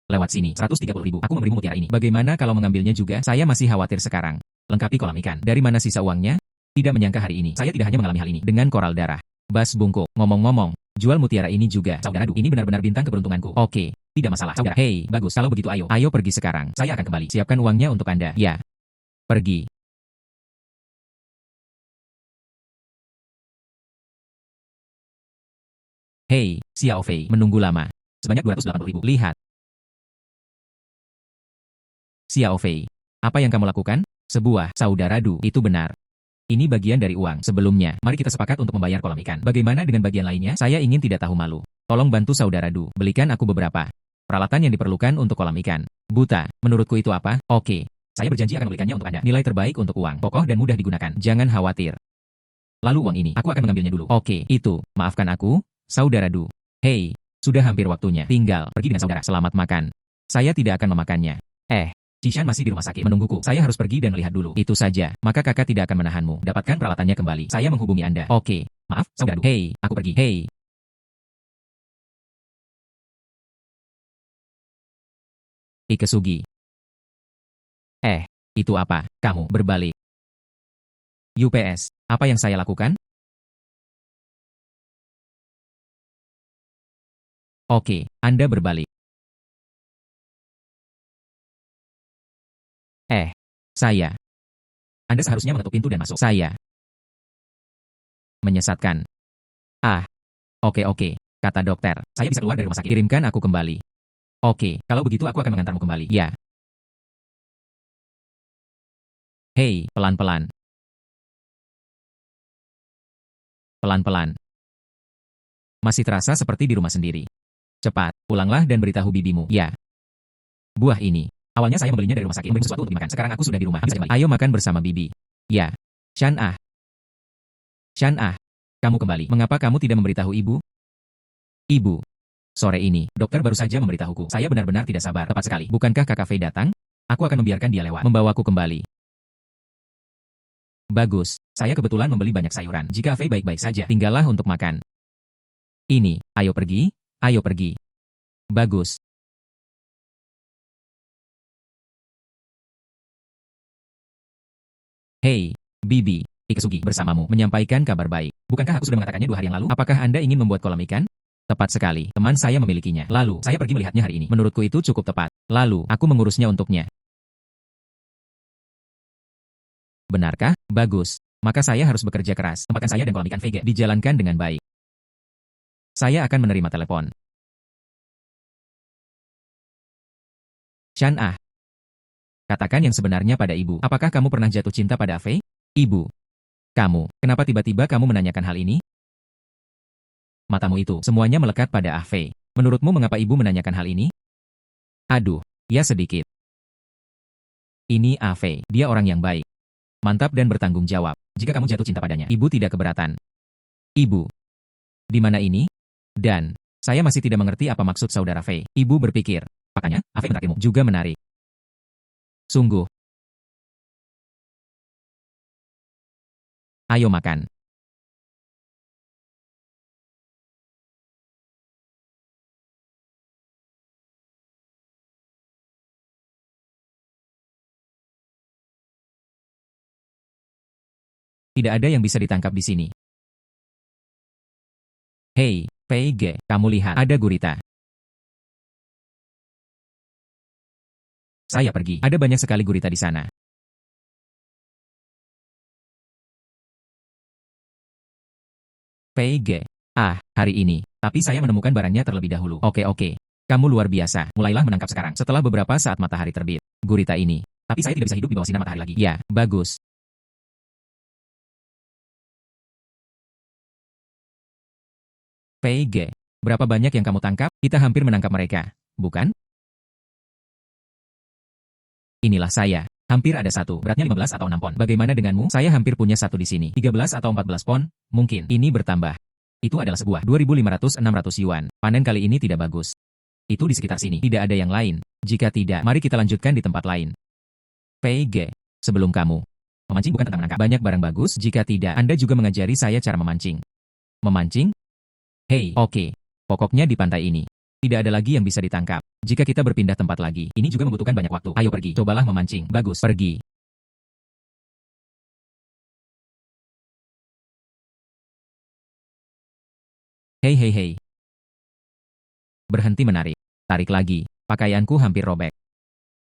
Lewat sini, 130.000. Aku memberimu mutiara ini. Bagaimana kalau mengambilnya juga? Saya masih khawatir sekarang. Lengkapi kolam ikan. Dari mana sisa uangnya? Tidak menyangka hari ini. Saya tidak hanya mengalami hal ini. Dengan koral darah. Bas bungkuk. Ngomong-ngomong, jual mutiara ini juga. Saudara Du, ini benar-benar bintang keberuntunganku. Oke, tidak masalah. Saudara, hei, bagus. Kalau begitu ayo. Ayo pergi sekarang. Saya akan kembali. Siapkan uangnya untuk Anda. Ya. Pergi. Hei, Xiao Fei, menunggu lama. Sebanyak 280.000. Lihat. Xiao Fei. Apa yang kamu lakukan? Sebuah, saudara Du, itu benar. Ini bagian dari uang. Sebelumnya, mari kita sepakat untuk membayar kolam ikan. Bagaimana dengan bagian lainnya? Saya ingin tidak tahu malu. Tolong bantu saudara Du. Belikan aku beberapa peralatan yang diperlukan untuk kolam ikan. Buta, menurutku itu apa? Oke. Saya berjanji akan membelikannya untuk Anda. Nilai terbaik untuk uang. Kokoh dan mudah digunakan. Jangan khawatir. Lalu uang ini, aku akan mengambilnya dulu. Oke, itu. Maafkan aku, saudara Du. Hei, sudah hampir waktunya. Tinggal pergi dengan saudara. Selamat makan. Saya tidak akan memakannya. Cishan masih di rumah sakit menungguku. Saya harus pergi dan melihat dulu. Itu saja. Maka kakak tidak akan menahanmu. Dapatkan peralatannya kembali. Saya menghubungi Anda. Oke. Maaf, saudara. Hei, aku pergi. Hei. Ikesugi. Itu apa? Kamu berbalik. UPS. Apa yang saya lakukan? Oke, Anda berbalik. Saya. Anda seharusnya mengetuk pintu dan masuk. Saya. Menyesatkan. Oke, kata dokter. Saya bisa keluar dari rumah sakit. Kirimkan aku kembali. Oke, kalau begitu aku akan mengantarmu kembali. Ya. Hei, pelan-pelan. Pelan-pelan. Masih terasa seperti di rumah sendiri. Cepat, pulanglah dan beritahu bibimu. Ya. Buah ini. Awalnya saya membelinya dari rumah sakit. Membeli sesuatu untuk dimakan. Sekarang aku sudah di rumah. Bisa kembali. Ayo makan bersama bibi. Ya. Shan Ah. Kamu kembali. Mengapa kamu tidak memberitahu ibu? Ibu. Sore ini, dokter baru saja memberitahuku. Saya benar-benar tidak sabar. Tepat sekali. Bukankah kakak Fei datang? Aku akan membiarkan dia lewat. Membawaku kembali. Bagus. Saya kebetulan membeli banyak sayuran. Jika Fei baik-baik saja, tinggallah untuk makan. Ini. Ayo pergi. Ayo pergi. Bagus. Hei, Bibi, Ikesugi bersamamu menyampaikan kabar baik. Bukankah aku sudah mengatakannya 2 hari yang lalu? Apakah Anda ingin membuat kolam ikan? Tepat sekali, teman saya memilikinya. Lalu, saya pergi melihatnya hari ini. Menurutku itu cukup tepat. Lalu, aku mengurusnya untuknya. Benarkah? Bagus. Maka saya harus bekerja keras. Tempatkan saya dan kolam ikan Vega dijalankan dengan baik. Saya akan menerima telepon. Shan Ah. Katakan yang sebenarnya pada ibu. Apakah kamu pernah jatuh cinta pada Fei? Ibu. Kamu, kenapa tiba-tiba kamu menanyakan hal ini? Matamu itu, semuanya melekat pada Ah Fei. Menurutmu mengapa ibu menanyakan hal ini? Aduh, ya sedikit. Ini Ah Fei, dia orang yang baik. Mantap dan bertanggung jawab. Jika kamu jatuh cinta padanya, ibu tidak keberatan. Ibu. Di mana ini? Dan, saya masih tidak mengerti apa maksud saudara Fei. Ibu berpikir, makanya, Ah Fei menraktirmu. Juga menarik. Sungguh. Ayo makan. Tidak ada yang bisa ditangkap di sini. Hei, Fei Ge, kamu lihat, ada gurita. Saya pergi. Ada banyak sekali gurita di sana. PG. Ah, hari ini. Tapi saya menemukan barangnya terlebih dahulu. Oke. Kamu luar biasa. Mulailah menangkap sekarang. Setelah beberapa saat matahari terbit. Gurita ini. Tapi saya tidak bisa hidup di bawah sinar matahari lagi. Ya, bagus. PG. Berapa banyak yang kamu tangkap? Kita hampir menangkap mereka. Bukan? Inilah saya. Hampir ada satu. Beratnya 15 atau 6 pon. Bagaimana denganmu? Saya hampir punya satu di sini. 13 atau 14 pon? Mungkin. Ini bertambah. Itu adalah sebuah 2.500-600 yuan. Panen kali ini tidak bagus. Itu di sekitar sini. Tidak ada yang lain. Jika tidak, mari kita lanjutkan di tempat lain. PG. Sebelum kamu. Memancing bukan tentang menangkap banyak barang bagus. Jika tidak, Anda juga mengajari saya cara memancing. Memancing? Hei, oke. Pokoknya di pantai ini. Tidak ada lagi yang bisa ditangkap. Jika kita berpindah tempat lagi, ini juga membutuhkan banyak waktu. Ayo pergi. Cobalah memancing. Bagus. Pergi. Hei. Berhenti menarik. Tarik lagi. Pakaianku hampir robek.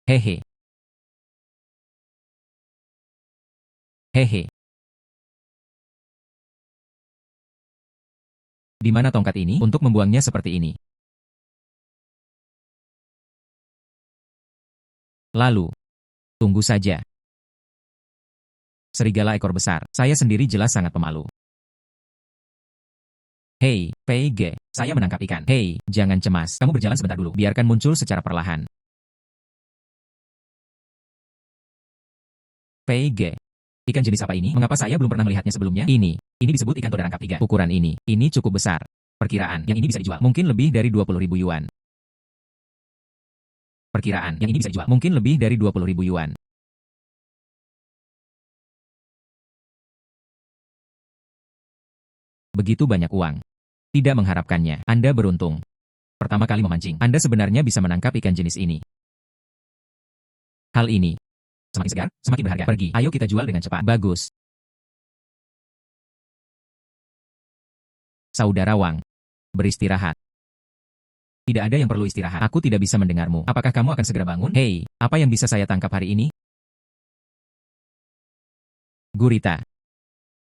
Hehe. Hehe. Di mana tongkat ini untuk membuangnya seperti ini? Lalu, tunggu saja. Serigala ekor besar. Saya sendiri jelas sangat pemalu. Hei, PG. Saya menangkap ikan. Hei, jangan cemas. Kamu berjalan sebentar dulu. Biarkan muncul secara perlahan. PG. Ikan jenis apa ini? Mengapa saya belum pernah melihatnya sebelumnya? Ini disebut ikan toda rangkap 3. Ukuran ini cukup besar. Perkiraan, yang ini bisa dijual. Mungkin lebih dari 20.000 yuan. Perkiraan, yang ini bisa dijual. Mungkin lebih dari 20.000 yuan. Begitu banyak uang. Tidak mengharapkannya. Anda beruntung. Pertama kali memancing, Anda sebenarnya bisa menangkap ikan jenis ini. Hal ini semakin segar, semakin berharga. Pergi, ayo kita jual dengan cepat. Bagus. Saudara Wang, beristirahat. Tidak ada yang perlu istirahat. Aku tidak bisa mendengarmu. Apakah kamu akan segera bangun? Hei, apa yang bisa saya tangkap hari ini? Gurita.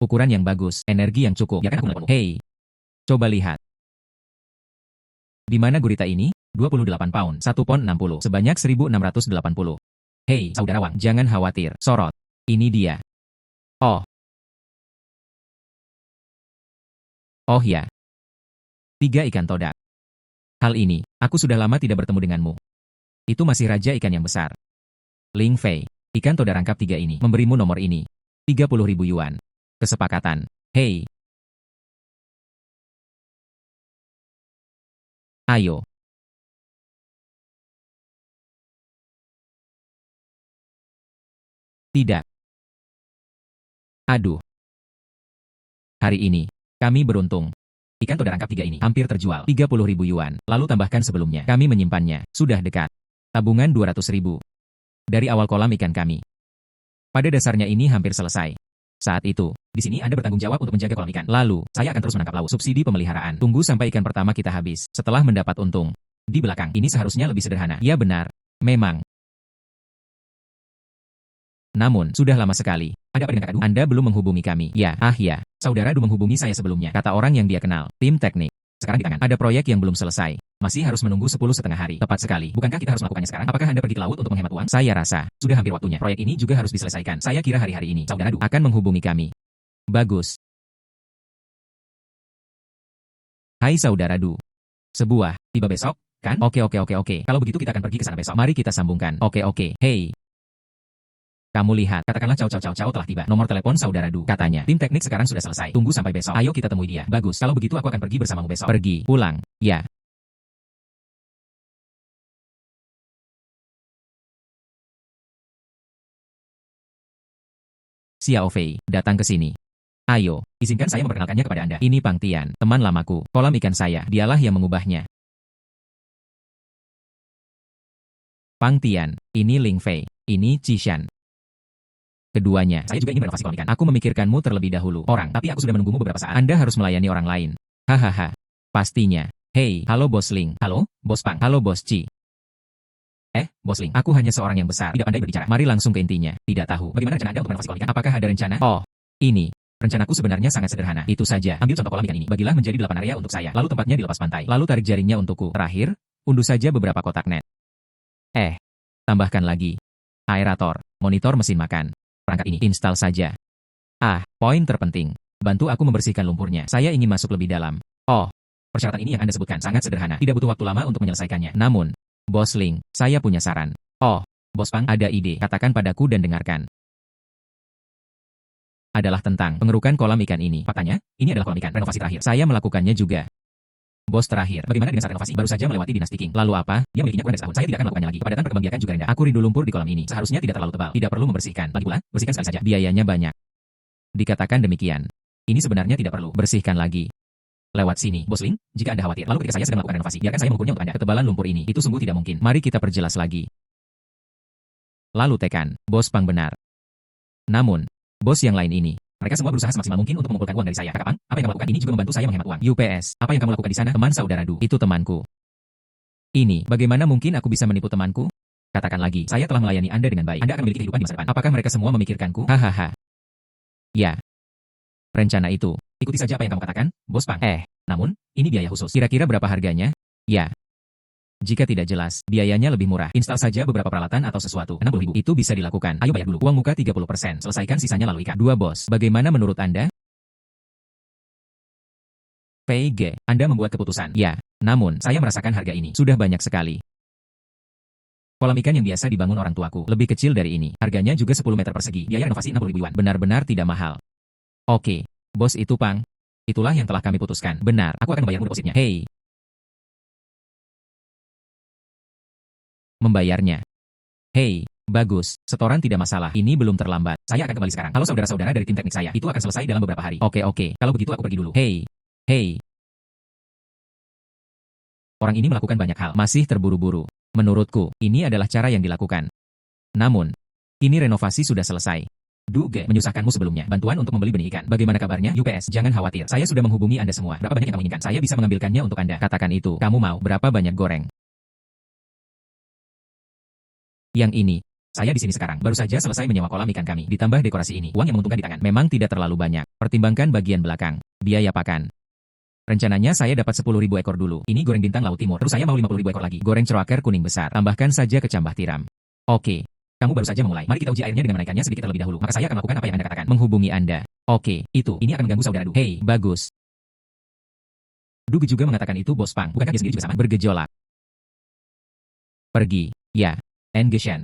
Ukuran yang bagus, energi yang cukup. Biarkan aku melakukanmu. Hei, coba lihat. Di mana gurita ini? 28 pound, 1 pon 60, sebanyak 1.680. Hei, saudara Wang, jangan khawatir. Sorot. Ini dia. Oh. Oh ya. 3 ikan toda. Hal ini, aku sudah lama tidak bertemu denganmu. Itu masih raja ikan yang besar. Ling Fei, ikan toda rangkap 3 ini, memberimu nomor ini. 30.000 yuan. Kesepakatan. Hei. Ayo. Tidak. Aduh. Hari ini, kami beruntung. Ikan toda rangkap 3 ini hampir terjual 30.000 yuan. Lalu tambahkan sebelumnya. Kami menyimpannya. Sudah dekat. Tabungan 200.000. Dari awal kolam ikan kami. Pada dasarnya ini hampir selesai. Saat itu, di sini Anda bertanggung jawab untuk menjaga kolam ikan. Lalu, saya akan terus menangkap laut. Subsidi pemeliharaan. Tunggu sampai ikan pertama kita habis. Setelah mendapat untung. Di belakang, ini seharusnya lebih sederhana. Ya benar. Memang. Namun, sudah lama sekali. Ada apa dengan Kakak Du? Anda belum menghubungi kami. Ya, ya. Saudara Du menghubungi saya sebelumnya. Kata orang yang dia kenal. Tim teknik. Sekarang di tangan. Ada proyek yang belum selesai. Masih harus menunggu 10,5 hari. Tepat sekali. Bukankah kita harus melakukannya sekarang? Apakah Anda pergi ke laut untuk menghemat uang? Saya rasa, sudah hampir waktunya. Proyek ini juga harus diselesaikan. Saya kira hari-hari ini, Saudara Du akan menghubungi kami. Bagus. Hai Saudara Du. Sebuah, tiba besok, kan? Oke. Kalau begitu kita akan pergi ke sana besok. Mari kita sambungkan. Oke. Hei. Kamu lihat, katakanlah Cao telah tiba. Nomor telepon Saudara Du, katanya. Tim teknik sekarang sudah selesai. Tunggu sampai besok. Ayo kita temui dia. Bagus. Kalau begitu aku akan pergi bersamamu besok. Pergi. Pulang. Ya. Xiao Fei, datang ke sini. Ayo, izinkan saya memperkenalkannya kepada Anda. Ini Pang Tian, teman lamaku. Kolam ikan saya, dialah yang mengubahnya. Pang Tian, ini Ling Fei, ini Qishan. Keduanya, saya juga ingin renovasi kolam ikan. Aku memikirkanmu terlebih dahulu. Tapi aku sudah menunggumu beberapa saat. Anda harus melayani orang lain. Hahaha. Pastinya. Hei, halo Bos Ling. Halo, Bos Pang. Halo Bos Qi. Bos Ling, aku hanya seorang yang besar, tidak pandai berbicara. Mari langsung ke intinya. Tidak tahu. Bagaimana rencana Anda untuk renovasi kolam ikan? Apakah ada rencana? Oh, ini. Rencanaku sebenarnya sangat sederhana. Itu saja. Ambil contoh kolam ikan ini. Bagilah menjadi 8 area untuk saya. Lalu tempatnya di lepas pantai. Lalu tarik jaringnya untukku. Terakhir, unduh saja beberapa kotak net. Tambahkan lagi. Aerator, monitor mesin makan. Perangkat ini install saja. Poin terpenting. Bantu aku membersihkan lumpurnya. Saya ingin masuk lebih dalam. Persyaratan ini yang Anda sebutkan sangat sederhana. Tidak butuh waktu lama untuk menyelesaikannya. Namun, Bos Ling, saya punya saran. Bos Pang, ada ide. Katakan padaku dan dengarkan. Adalah tentang pengerukan kolam ikan ini. Faktanya, ini adalah kolam ikan renovasi terakhir. Saya melakukannya juga. Bos terakhir, bagaimana dengan saat renovasi? Baru saja melewati Dinasti King. Lalu apa? Dia memilikinya kurang dari setahun. Saya tidak akan melakukannya lagi. Kepadatan perkembangbiakan juga rendah. Aku rindu lumpur di kolam ini. Seharusnya tidak terlalu tebal. Tidak perlu membersihkan. Lagi pula, bersihkan sekali saja. Biayanya banyak. Dikatakan demikian. Ini sebenarnya tidak perlu. Bersihkan lagi. Lewat sini, Bos Ling, jika Anda khawatir. Lalu ketika saya sedang melakukan renovasi, biarkan saya mengukurnya untuk Anda. Ketebalan lumpur ini, itu sungguh tidak mungkin. Mari kita perjelas lagi. Lalu tekan, Bos Pang benar. Namun, bos yang lain ini, mereka semua berusaha semaksimal mungkin untuk mengumpulkan uang dari saya. Kakak Pang, apa yang kamu lakukan ini juga membantu saya menghemat uang. UPS, apa yang kamu lakukan di sana? Teman saudara Du, itu temanku. Ini, bagaimana mungkin aku bisa menipu temanku? Katakan lagi, saya telah melayani Anda dengan baik. Anda akan memiliki kehidupan di masa depan. Apakah mereka semua memikirkanku? Hahaha. Ya. Rencana itu. Ikuti saja apa yang kamu katakan, Bos Pang. Namun, ini biaya khusus. Kira-kira berapa harganya? Ya. Jika tidak jelas, biayanya lebih murah. Install saja beberapa peralatan atau sesuatu. 60.000. Itu bisa dilakukan. Ayo bayar dulu. Uang muka 30%. Selesaikan sisanya lalu ikan. 2 bos. Bagaimana menurut Anda? PG. Anda membuat keputusan. Ya. Namun, saya merasakan harga ini. Sudah banyak sekali. Kolam ikan yang biasa dibangun orang tuaku. Lebih kecil dari ini. Harganya juga 10 meter persegi. Biaya renovasi 60.000 yuan. Benar-benar tidak mahal. Oke. Bos itu Pang. Itulah yang telah kami putuskan. Benar. Aku akan membayarmu depositnya. Hei. Membayarnya. Hei, bagus. Setoran tidak masalah. Ini belum terlambat. Saya akan kembali sekarang. Halo saudara-saudara dari tim teknik saya. Itu akan selesai dalam beberapa hari. Oke. Kalau begitu aku pergi dulu. Hei. Orang ini melakukan banyak hal. Masih terburu-buru. Menurutku, ini adalah cara yang dilakukan. Namun, ini renovasi sudah selesai. Duge, menyusahkanmu sebelumnya. Bantuan untuk membeli benih ikan. Bagaimana kabarnya? UPS, jangan khawatir. Saya sudah menghubungi Anda semua. Berapa banyak yang kamu inginkan? Saya bisa mengambilkannya untuk Anda. Katakan itu. Kamu mau berapa banyak goreng? Yang ini. Saya di sini sekarang. Baru saja selesai menyewa kolam ikan kami. Ditambah dekorasi ini. Uang yang menguntungkan di tangan. Memang tidak terlalu banyak. Pertimbangkan bagian belakang. Biaya pakan. Rencananya saya dapat 10.000 ekor dulu. Ini goreng bintang laut timur. Terus saya mau 50.000 ekor lagi. Goreng ceroaker kuning besar. Tambahkan saja kecambah tiram. Oke. Kamu baru saja memulai. Mari kita uji airnya dengan menaikkannya sedikit terlebih dahulu. Maka saya akan lakukan apa yang Anda katakan. Menghubungi Anda. Oke. Ini akan mengganggu saudara Du. Hei, bagus. Du juga mengatakan itu Bos Pang. Bukankah dia sendiri juga sama? Bergejolak. Pergi. Ya. Engeshan.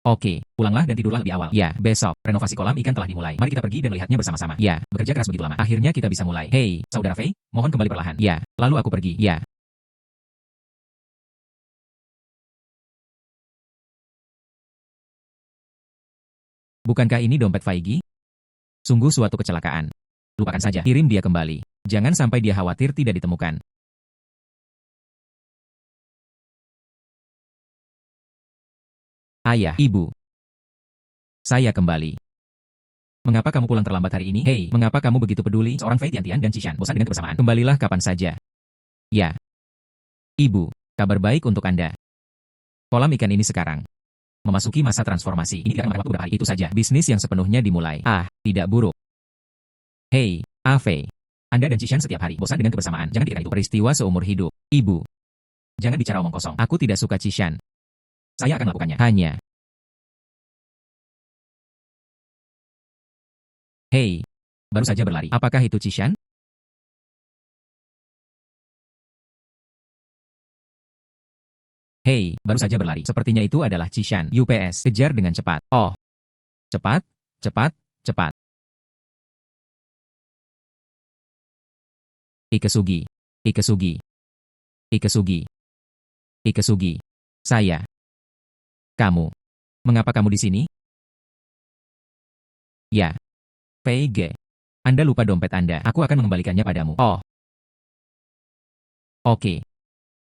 Oke, pulanglah dan tidurlah lebih awal. Ya, besok, renovasi kolam ikan telah dimulai. Mari kita pergi dan melihatnya bersama-sama. Ya, bekerja keras begitu lama. Akhirnya kita bisa mulai. Hei, saudara Fei, mohon kembali perlahan. Ya, lalu aku pergi. Ya. Bukankah ini dompet Faigi? Sungguh suatu kecelakaan. Lupakan saja, kirim dia kembali. Jangan sampai dia khawatir tidak ditemukan. Ayah, ibu. Saya kembali. Mengapa kamu pulang terlambat hari ini? Hei, mengapa kamu begitu peduli? Seorang Fei Tiantian dan Cishan bosan dengan kebersamaan. Kembalilah kapan saja. Ya. Ibu, kabar baik untuk Anda. Kolam ikan ini sekarang memasuki masa transformasi. Ini tidak akan memakan waktu berapa hari. Itu saja. Bisnis yang sepenuhnya dimulai. Tidak buruk. Hei, Fei. Anda dan Cishan setiap hari bosan dengan kebersamaan. Jangan pikirkan itu. Peristiwa seumur hidup. Ibu. Jangan bicara omong kosong. Aku tidak suka Cishan. Saya akan melakukannya. Hanya. Hei. Baru saja berlari. Apakah itu Cishan? Hei, baru saja berlari. Sepertinya itu adalah Cishan. UPS. Kejar dengan cepat. Oh. Cepat. Ikesugi. Saya. Kamu. Mengapa kamu di sini? Ya. PG. Anda lupa dompet Anda. Aku akan mengembalikannya padamu. Oh. Oke.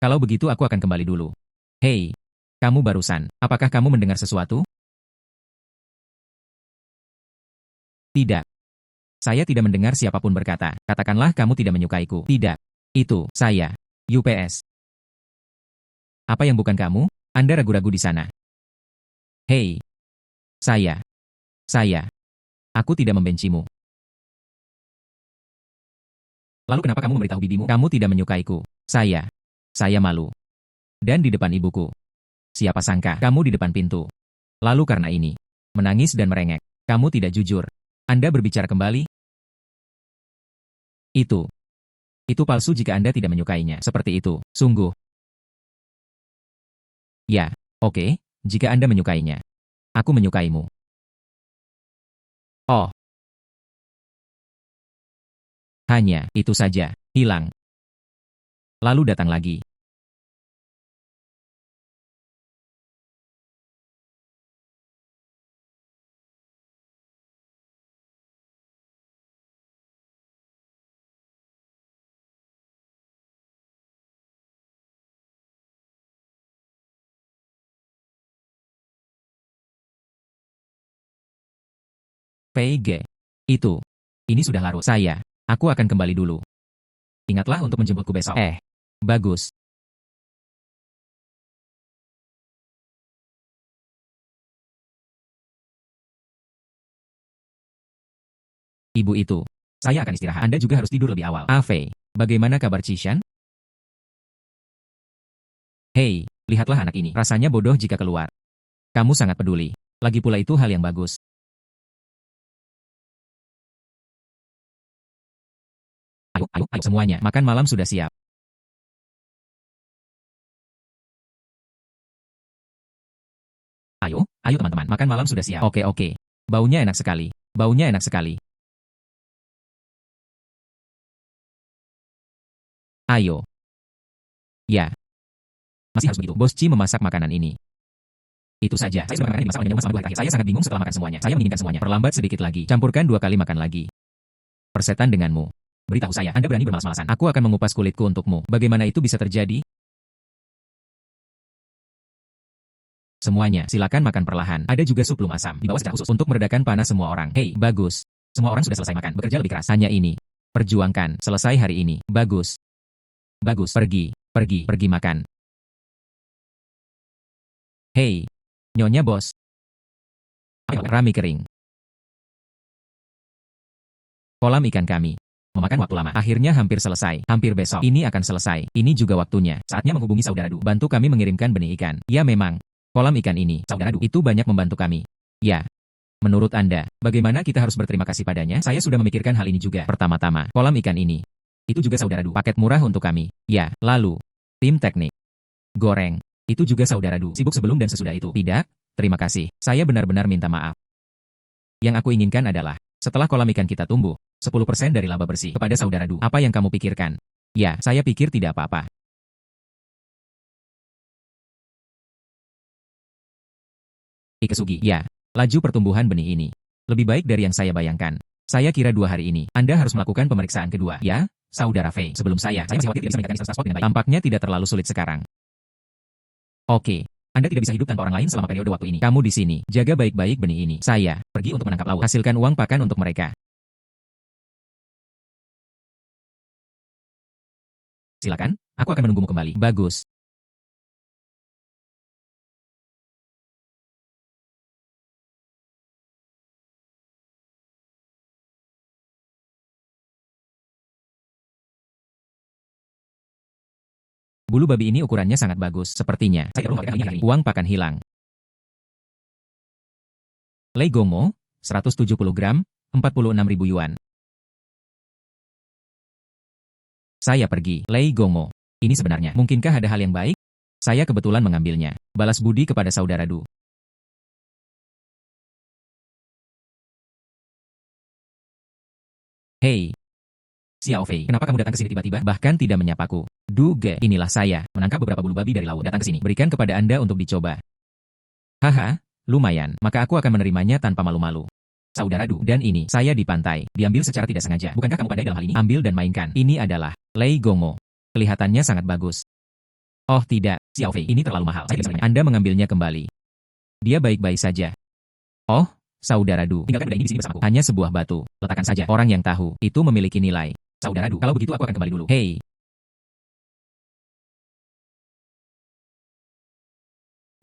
Kalau begitu aku akan kembali dulu. Hei. Kamu barusan. Apakah kamu mendengar sesuatu? Tidak. Saya tidak mendengar siapapun berkata. Katakanlah kamu tidak menyukaiku. Tidak. Itu. Saya. UPS. Apa yang bukan kamu? Anda ragu-ragu di sana. Hei. Saya. Aku tidak membencimu. Lalu kenapa kamu memberitahu bibimu? Kamu tidak menyukaiku. Saya malu. Dan di depan ibuku. Siapa sangka kamu di depan pintu. Lalu karena ini, menangis dan merengek. Kamu tidak jujur. Anda berbicara kembali? Itu palsu jika Anda tidak menyukainya. Seperti itu, sungguh. Ya, oke, jika Anda menyukainya. Aku menyukaimu. Oh, hanya itu saja, hilang. Lalu datang lagi. PG. Ini sudah larut. Aku akan kembali dulu. Ingatlah untuk menjemputku besok. Bagus. Ibu itu. Saya akan istirahat. Anda juga harus tidur lebih awal. Ave, bagaimana kabar Cishan? Hei, lihatlah anak ini. Rasanya bodoh jika keluar. Kamu sangat peduli. Lagi pula itu hal yang bagus. Ayo semuanya. Makan malam sudah siap. Ayo teman-teman. Makan malam sudah siap. Oke. Baunya enak sekali. Ayo. Ya. Masih harus begitu. Bos Ci memasak makanan ini. Itu saja. Saya sudah makan ini dimasak oleh nyonya selama 2 hari terakhir. Saya sangat bingung setelah makan semuanya. Saya menginginkan semuanya. Perlambat sedikit lagi. Campurkan 2 kali makan lagi. Persetan denganmu. Beritahu saya, Anda berani bermalas-malasan. Aku akan mengupas kulitku untukmu. Bagaimana itu bisa terjadi? Semuanya, silakan makan perlahan. Ada juga sup belum asam. Di bawah secara khusus untuk meredakan panas semua orang. Hei, bagus. Semua orang sudah selesai makan. Bekerja lebih keras. Hanya ini. Perjuangkan. Selesai hari ini. Bagus. Pergi makan. Hei, Nyonya Bos. Rami kering. Kolam ikan kami. Memakan waktu lama. Akhirnya hampir selesai. Hampir besok. Ini akan selesai. Ini juga waktunya. Saatnya menghubungi Saudara Du. Bantu kami mengirimkan benih ikan. Ya memang. Kolam ikan ini, Saudara Du, itu banyak membantu kami. Ya. Menurut Anda, bagaimana kita harus berterima kasih padanya? Saya sudah memikirkan hal ini juga. Pertama-tama, kolam ikan ini. Itu juga Saudara Du. Paket murah untuk kami. Ya. Lalu, tim teknik. Goreng. Itu juga Saudara Du. Sibuk sebelum dan sesudah itu. Tidak, terima kasih. Saya benar-benar minta maaf. Yang aku inginkan adalah, setelah kolam ikan kita tumbuh, 10% dari laba bersih kepada Saudara Du. Apa yang kamu pikirkan? Ya, saya pikir tidak apa-apa. Ikesugi, ya. Laju pertumbuhan benih ini. Lebih baik dari yang saya bayangkan. Saya kira 2 hari ini, Anda harus melakukan pemeriksaan kedua. Ya, Saudara Fei. Sebelum saya masih khawatir tidak bisa meningkatkan transport dengan baik. Tampaknya tidak terlalu sulit sekarang. Oke. Anda tidak bisa hidup tanpa orang lain selama periode waktu ini. Kamu di sini. Jaga baik-baik benih ini. Saya pergi untuk menangkap laut. Hasilkan uang pakan untuk mereka. Silakan, aku akan menunggumu kembali. Bagus. Bulu babi ini ukurannya sangat bagus. Sepertinya, saya perlu menghargai hari ini. Uang pakan hilang. Lei Gongmo, 170 gram, 46.000 yuan. Saya pergi. Lei Gongmo. Ini sebenarnya, mungkinkah ada hal yang baik? Saya kebetulan mengambilnya. Balas budi kepada Saudara Du. Hei. Xiao Fei, kenapa kamu datang ke sini tiba-tiba? Bahkan tidak menyapaku. Duge, inilah saya, menangkap beberapa bulu babi dari laut. Datang ke sini, berikan kepada Anda untuk dicoba. Haha, lumayan, maka aku akan menerimanya tanpa malu-malu. Saudara Du, dan ini, saya di pantai, diambil secara tidak sengaja. Bukankah kamu pandai dalam hal ini? Ambil dan mainkan. Ini adalah Lei Gongmo. Kelihatannya sangat bagus. Oh tidak, Xiao Fei, ini terlalu mahal. Saya bisa Anda mengambilnya kembali. Dia baik-baik saja. Oh, Saudara Du, tinggalkan benda ini di sini bersamaku. Hanya sebuah batu. Letakkan saja. Orang yang tahu, itu memiliki nilai. Saudara Du, kalau begitu aku akan kembali dulu. Hei.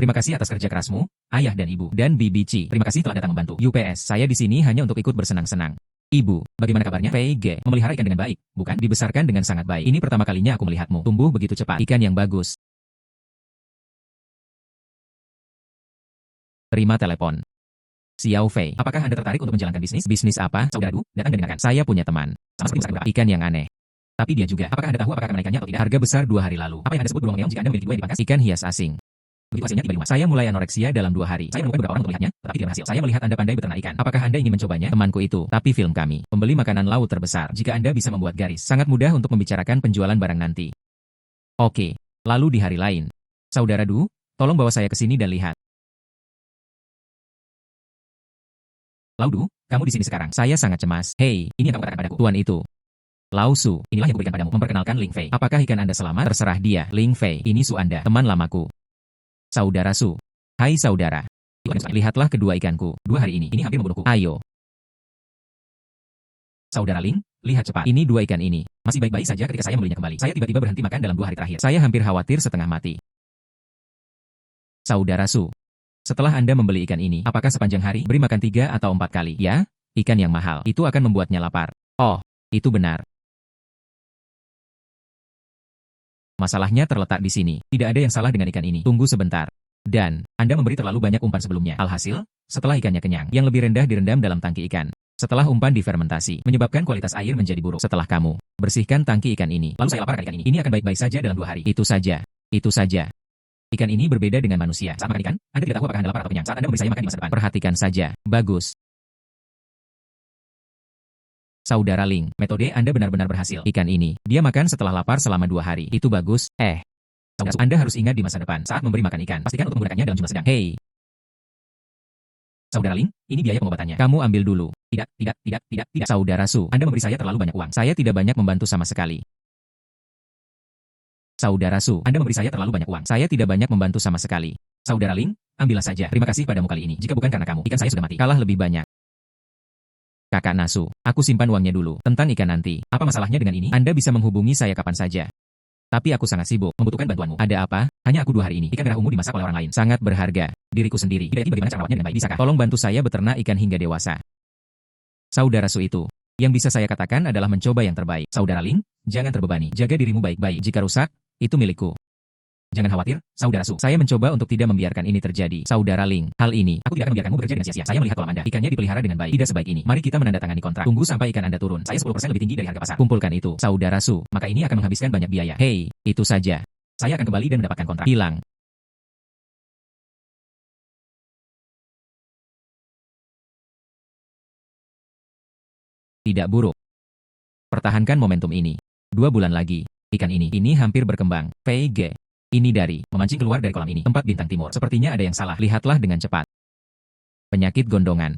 Terima kasih atas kerja kerasmu, ayah dan ibu. Dan Bibi Ci, terima kasih telah datang membantu. UPS, saya di sini hanya untuk ikut bersenang-senang. Ibu, bagaimana kabarnya? PG, memelihara ikan dengan baik, bukan? Dibesarkan dengan sangat baik. Ini pertama kalinya aku melihatmu tumbuh begitu cepat. Ikan yang bagus. Terima telepon. Xiao Fei, apakah Anda tertarik untuk menjalankan bisnis? Bisnis apa? Saudaraku, datang dan dengarkan. Saya punya teman. Sama seperti masakan ikan yang aneh. Tapi dia juga. Apakah Anda tahu apakah akan menaikkannya atau tidak? Harga besar 2 hari lalu. Apa yang Anda sebut beruang meong jika Anda memiliki 2 yang dipangkas? Ikan hias asing. Begitu hasilnya tiba di rumah. Saya mulai anoreksia dalam 2 hari. Saya menemukan beberapa orang untuk melihatnya, tetapi tidak berhasil. Saya melihat Anda pandai beternak ikan. Apakah Anda ingin mencobanya? Temanku itu. Tapi film kami, pembeli makanan laut terbesar. Jika Anda bisa membuat garis, sangat mudah untuk membicarakan penjualan barang nanti. Oke. Lalu di hari lain. Saudara Du, tolong bawa saya ke sini dan lihat. Laudu, kamu di sini sekarang. Saya sangat cemas. Hei, ini yang kamu katakan padaku. Tuan itu. Lao Su, inilah yang kuberikan padamu. Memperkenalkan Ling Fei. Apakah ikan Anda selamat? Terserah dia. Ling Fei, ini Su Anda, teman lamaku. Saudara Su. Hai saudara. Lihatlah kedua ikanku. 2 hari ini hampir membunuhku. Ayo. Saudara Ling, lihat cepat. Ini 2 ikan ini. Masih baik-baik saja ketika saya membelinya kembali. Saya tiba-tiba berhenti makan dalam 2 hari terakhir. Saya hampir khawatir setengah mati. Saudara Su. Setelah Anda membeli ikan ini, apakah sepanjang hari beri makan 3 atau 4 kali? Ya, ikan yang mahal. Itu akan membuatnya lapar. Oh, itu benar. Masalahnya terletak di sini. Tidak ada yang salah dengan ikan ini. Tunggu sebentar. Dan, Anda memberi terlalu banyak umpan sebelumnya. Alhasil, setelah ikannya kenyang, yang lebih rendah direndam dalam tangki ikan. Setelah umpan difermentasi, menyebabkan kualitas air menjadi buruk. Setelah kamu bersihkan tangki ikan ini, lalu saya laparkan ikan ini. Ini akan baik-baik saja dalam 2 hari. Itu saja. Itu saja. Ikan ini berbeda dengan manusia. Saat makan ikan, Anda tidak tahu apakah Anda lapar atau kenyang. Saat Anda memberi saya makan di masa depan, perhatikan saja. Bagus. Saudara Ling, metode Anda benar-benar berhasil. Ikan ini, dia makan setelah lapar selama 2 hari. Itu bagus. Saudara, Anda harus ingat di masa depan, saat memberi makan ikan, pastikan untuk menggunakannya dalam jumlah sedang. Hei. Saudara Ling, ini biaya pengobatannya. Kamu ambil dulu. Tidak. Saudara Su, Anda memberi saya terlalu banyak uang. Saya tidak banyak membantu sama sekali. Saudara Su, Anda memberi saya terlalu banyak uang. Saya tidak banyak membantu sama sekali. Saudara Ling, ambillah saja. Terima kasih padamu kali ini. Jika bukan karena kamu, ikan saya sudah mati. Kalah lebih banyak. Kakak Nasu, aku simpan uangnya dulu. Tentang ikan nanti. Apa masalahnya dengan ini? Anda bisa menghubungi saya kapan saja. Tapi aku sangat sibuk, membutuhkan bantuanmu. Ada apa? Hanya aku 2 hari ini. Ikan merah ungu dimasak oleh orang lain. Sangat berharga. Diriku sendiri. Tidak bagaimana cara merawatnya dengan baik. Bisakah? Tolong bantu saya beternak ikan hingga dewasa. Saudara Su itu. Yang bisa saya katakan adalah mencoba yang terbaik. Saudara Ling, jangan terbebani. Jaga dirimu baik-baik. Jika rusak, itu milikku. Jangan khawatir, Saudara Su. Saya mencoba untuk tidak membiarkan ini terjadi. Saudara Ling, hal ini, aku tidak akan membiarkanmu bekerja dengan sia-sia. Saya melihat kolam Anda. Ikannya dipelihara dengan baik. Tidak sebaik ini. Mari kita menandatangani kontrak. Tunggu sampai ikan Anda turun. Saya 10% lebih tinggi dari harga pasar. Kumpulkan itu, Saudara Su. Maka ini akan menghabiskan banyak biaya. Hei, itu saja. Saya akan kembali dan mendapatkan kontrak. Hilang. Tidak buruk. Pertahankan momentum ini. 2 bulan lagi. Ikan ini hampir berkembang. PG. Ini dari, memancing keluar dari kolam ini. Tempat bintang timur. Sepertinya ada yang salah. Lihatlah dengan cepat. Penyakit gondongan.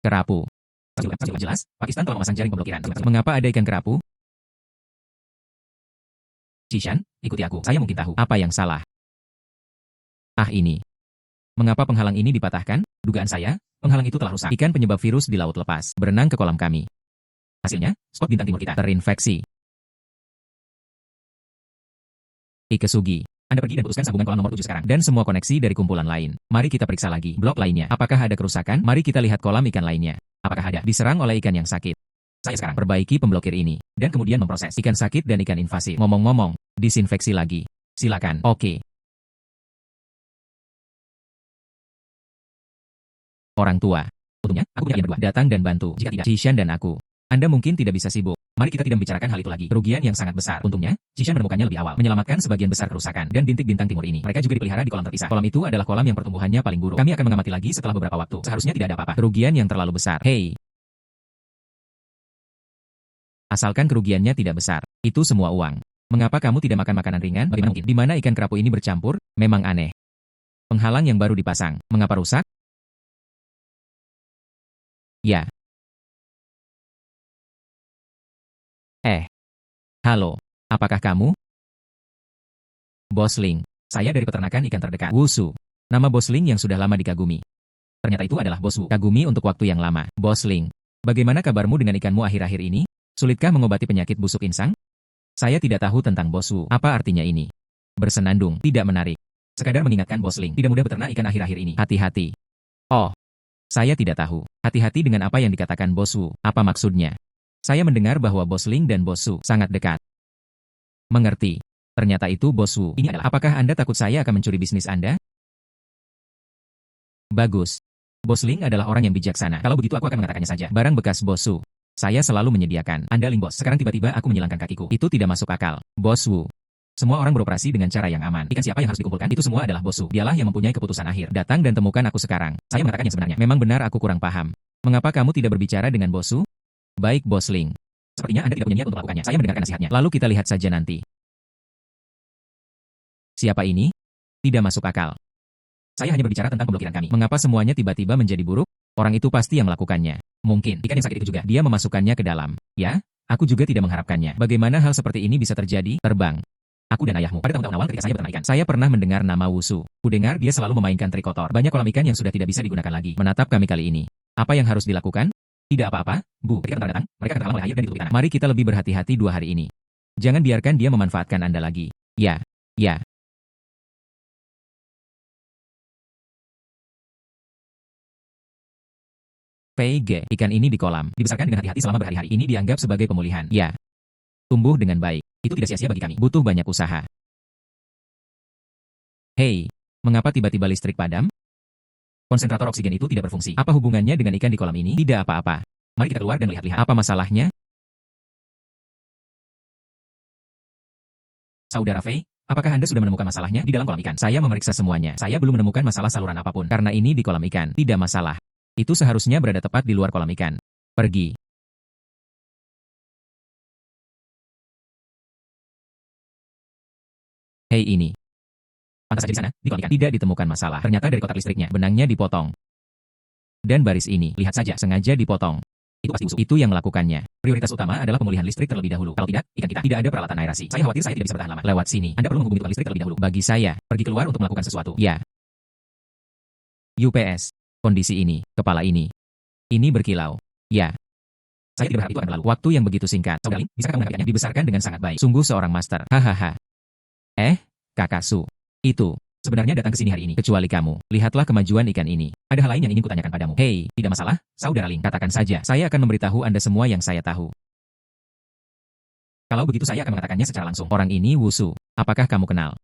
Kerapu. Jelas, Pakistan telah memasang jaring pemblokiran. Mengapa ada ikan kerapu? Cishan, ikuti aku. Saya mungkin tahu apa yang salah. Ini. Mengapa penghalang ini dipatahkan? Dugaan saya, penghalang itu telah rusak. Ikan penyebab virus di laut lepas. Berenang ke kolam kami. Hasilnya, spot bintang timur kita terinfeksi. Ikesugi, Anda pergi dan putuskan sambungan kolam nomor 7 sekarang. Dan semua koneksi dari kumpulan lain. Mari kita periksa lagi. Blok lainnya. Apakah ada kerusakan? Mari kita lihat kolam ikan lainnya. Apakah ada diserang oleh ikan yang sakit? Saya sekarang perbaiki pemblokir ini. Dan kemudian memproses ikan sakit dan ikan invasif. Ngomong-ngomong, disinfeksi lagi. Silakan. Oke. Orang tua. Untungnya, aku punya kalian berdua. Datang dan bantu. Jika tidak, Cishan dan aku. Anda mungkin tidak bisa sibuk. Mari kita tidak membicarakan hal itu lagi. Kerugian yang sangat besar. Untungnya, Cishan menemukannya lebih awal. Menyelamatkan sebagian besar kerusakan. Dan bintik bintang timur ini. Mereka juga dipelihara di kolam terpisah. Kolam itu adalah kolam yang pertumbuhannya paling buruk. Kami akan mengamati lagi setelah beberapa waktu. Seharusnya tidak ada apa-apa. Kerugian yang terlalu besar. Hei. Asalkan kerugiannya tidak besar. Itu semua uang. Mengapa kamu tidak makan makanan ringan? Bagaimana mungkin? Di mana ikan kerapu ini bercampur? Memang aneh. Penghalang yang baru dipasang. Mengapa rusak? Ya. Halo, apakah kamu? Bos Ling, saya dari peternakan ikan terdekat. Wusu, nama Bos Ling yang sudah lama dikagumi. Ternyata itu adalah Bos Wu. Kagumi untuk waktu yang lama. Bos Ling, bagaimana kabarmu dengan ikanmu akhir-akhir ini? Sulitkah mengobati penyakit busuk insang? Saya tidak tahu tentang Bos Wu. Apa artinya ini? Bersenandung, tidak menarik. Sekadar mengingatkan Bos Ling, tidak mudah beternak ikan akhir-akhir ini. Hati-hati. Oh, saya tidak tahu. Hati-hati dengan apa yang dikatakan Bos Wu. Apa maksudnya? Saya mendengar bahwa Bos Ling dan Bos Wu sangat dekat. Mengerti. Ternyata itu Bos Wu. Ini adalah, apakah Anda takut saya akan mencuri bisnis Anda? Bagus. Bos Ling adalah orang yang bijaksana. Kalau begitu aku akan mengatakannya saja. Barang bekas Bos Wu. Saya selalu menyediakan. Anda Ling Bos. Sekarang tiba-tiba aku menyilangkan kakiku. Itu tidak masuk akal. Bos Wu. Semua orang beroperasi dengan cara yang aman. Ikan siapa yang harus dikumpulkan? Itu semua adalah Bos Wu. Dialah yang mempunyai keputusan akhir. Datang dan temukan aku sekarang. Saya mengatakan yang sebenarnya. Memang benar aku kurang paham. Mengapa kamu tidak berbicara dengan Bos Wu? Baik Bos Ling. Sepertinya Anda tidak punya niat untuk melakukannya. Saya mendengarkan nasihatnya. Lalu kita lihat saja nanti. Siapa ini? Tidak masuk akal. Saya hanya berbicara tentang pemblokiran kami. Mengapa semuanya tiba-tiba menjadi buruk? Orang itu pasti yang melakukannya. Mungkin ikan yang sakit itu juga. Dia memasukkannya ke dalam. Ya, aku juga tidak mengharapkannya. Bagaimana hal seperti ini bisa terjadi? Terbang. Aku dan ayahmu. Pada tahun-tahun awal ketika saya beternak ikan, saya pernah mendengar nama Wusu. Kudengar dia selalu memainkan trik kotor. Banyak kolam ikan yang sudah tidak bisa digunakan lagi. Menatap kami kali ini. Apa yang harus dilakukan? Tidak apa-apa, Bu. Ketika tentara datang, mereka akan terhalang oleh air dan ditutupi tanah. Mari kita lebih berhati-hati 2 hari ini. Jangan biarkan dia memanfaatkan Anda lagi. Ya, ya. PG, ikan ini di kolam, dibesarkan dengan hati-hati selama berhari-hari. Ini dianggap sebagai pemulihan. Ya. Tumbuh dengan baik. Itu tidak sia-sia bagi kami. Butuh banyak usaha. Hei, mengapa tiba-tiba listrik padam? Konsentrator oksigen itu tidak berfungsi. Apa hubungannya dengan ikan di kolam ini? Tidak apa-apa. Mari kita keluar dan lihat-lihat. Apa masalahnya? Saudara Fei, apakah Anda sudah menemukan masalahnya di dalam kolam ikan? Saya memeriksa semuanya. Saya belum menemukan masalah saluran apapun. Karena ini di kolam ikan. Tidak masalah. Itu seharusnya berada tepat di luar kolam ikan. Pergi. Hei ini. Pantas saja di sana, di kolam ikan. Tidak ditemukan masalah. Ternyata dari kotak listriknya, benangnya dipotong. Dan baris ini, lihat saja, sengaja dipotong. Itu pasti Wusu. Itu yang melakukannya. Prioritas utama adalah pemulihan listrik terlebih dahulu. Kalau tidak, ikan kita tidak ada peralatan aerasi. Saya khawatir saya tidak bisa bertahan lama. Lewat sini. Anda perlu menghubungi tukang listrik terlebih dahulu. Bagi saya, pergi keluar untuk melakukan sesuatu. Ya. UPS. Kondisi ini, kepala ini. Ini berkilau. Ya. Saya tidak berharap itu akan berlalu. Waktu yang begitu singkat. Saudara Ling, bisakah kamu menangkapnya? Dibesarkan dengan sangat baik. Sungguh seorang master. Hahaha. Kakak Su. Itu. Sebenarnya datang ke sini hari ini. Kecuali kamu. Lihatlah kemajuan ikan ini. Ada hal lain yang ingin kutanyakan padamu. Hei, tidak masalah, Saudara Ling. Katakan saja. Saya akan memberitahu Anda semua yang saya tahu. Kalau begitu saya akan mengatakannya secara langsung. Orang ini Wusu. Apakah kamu kenal?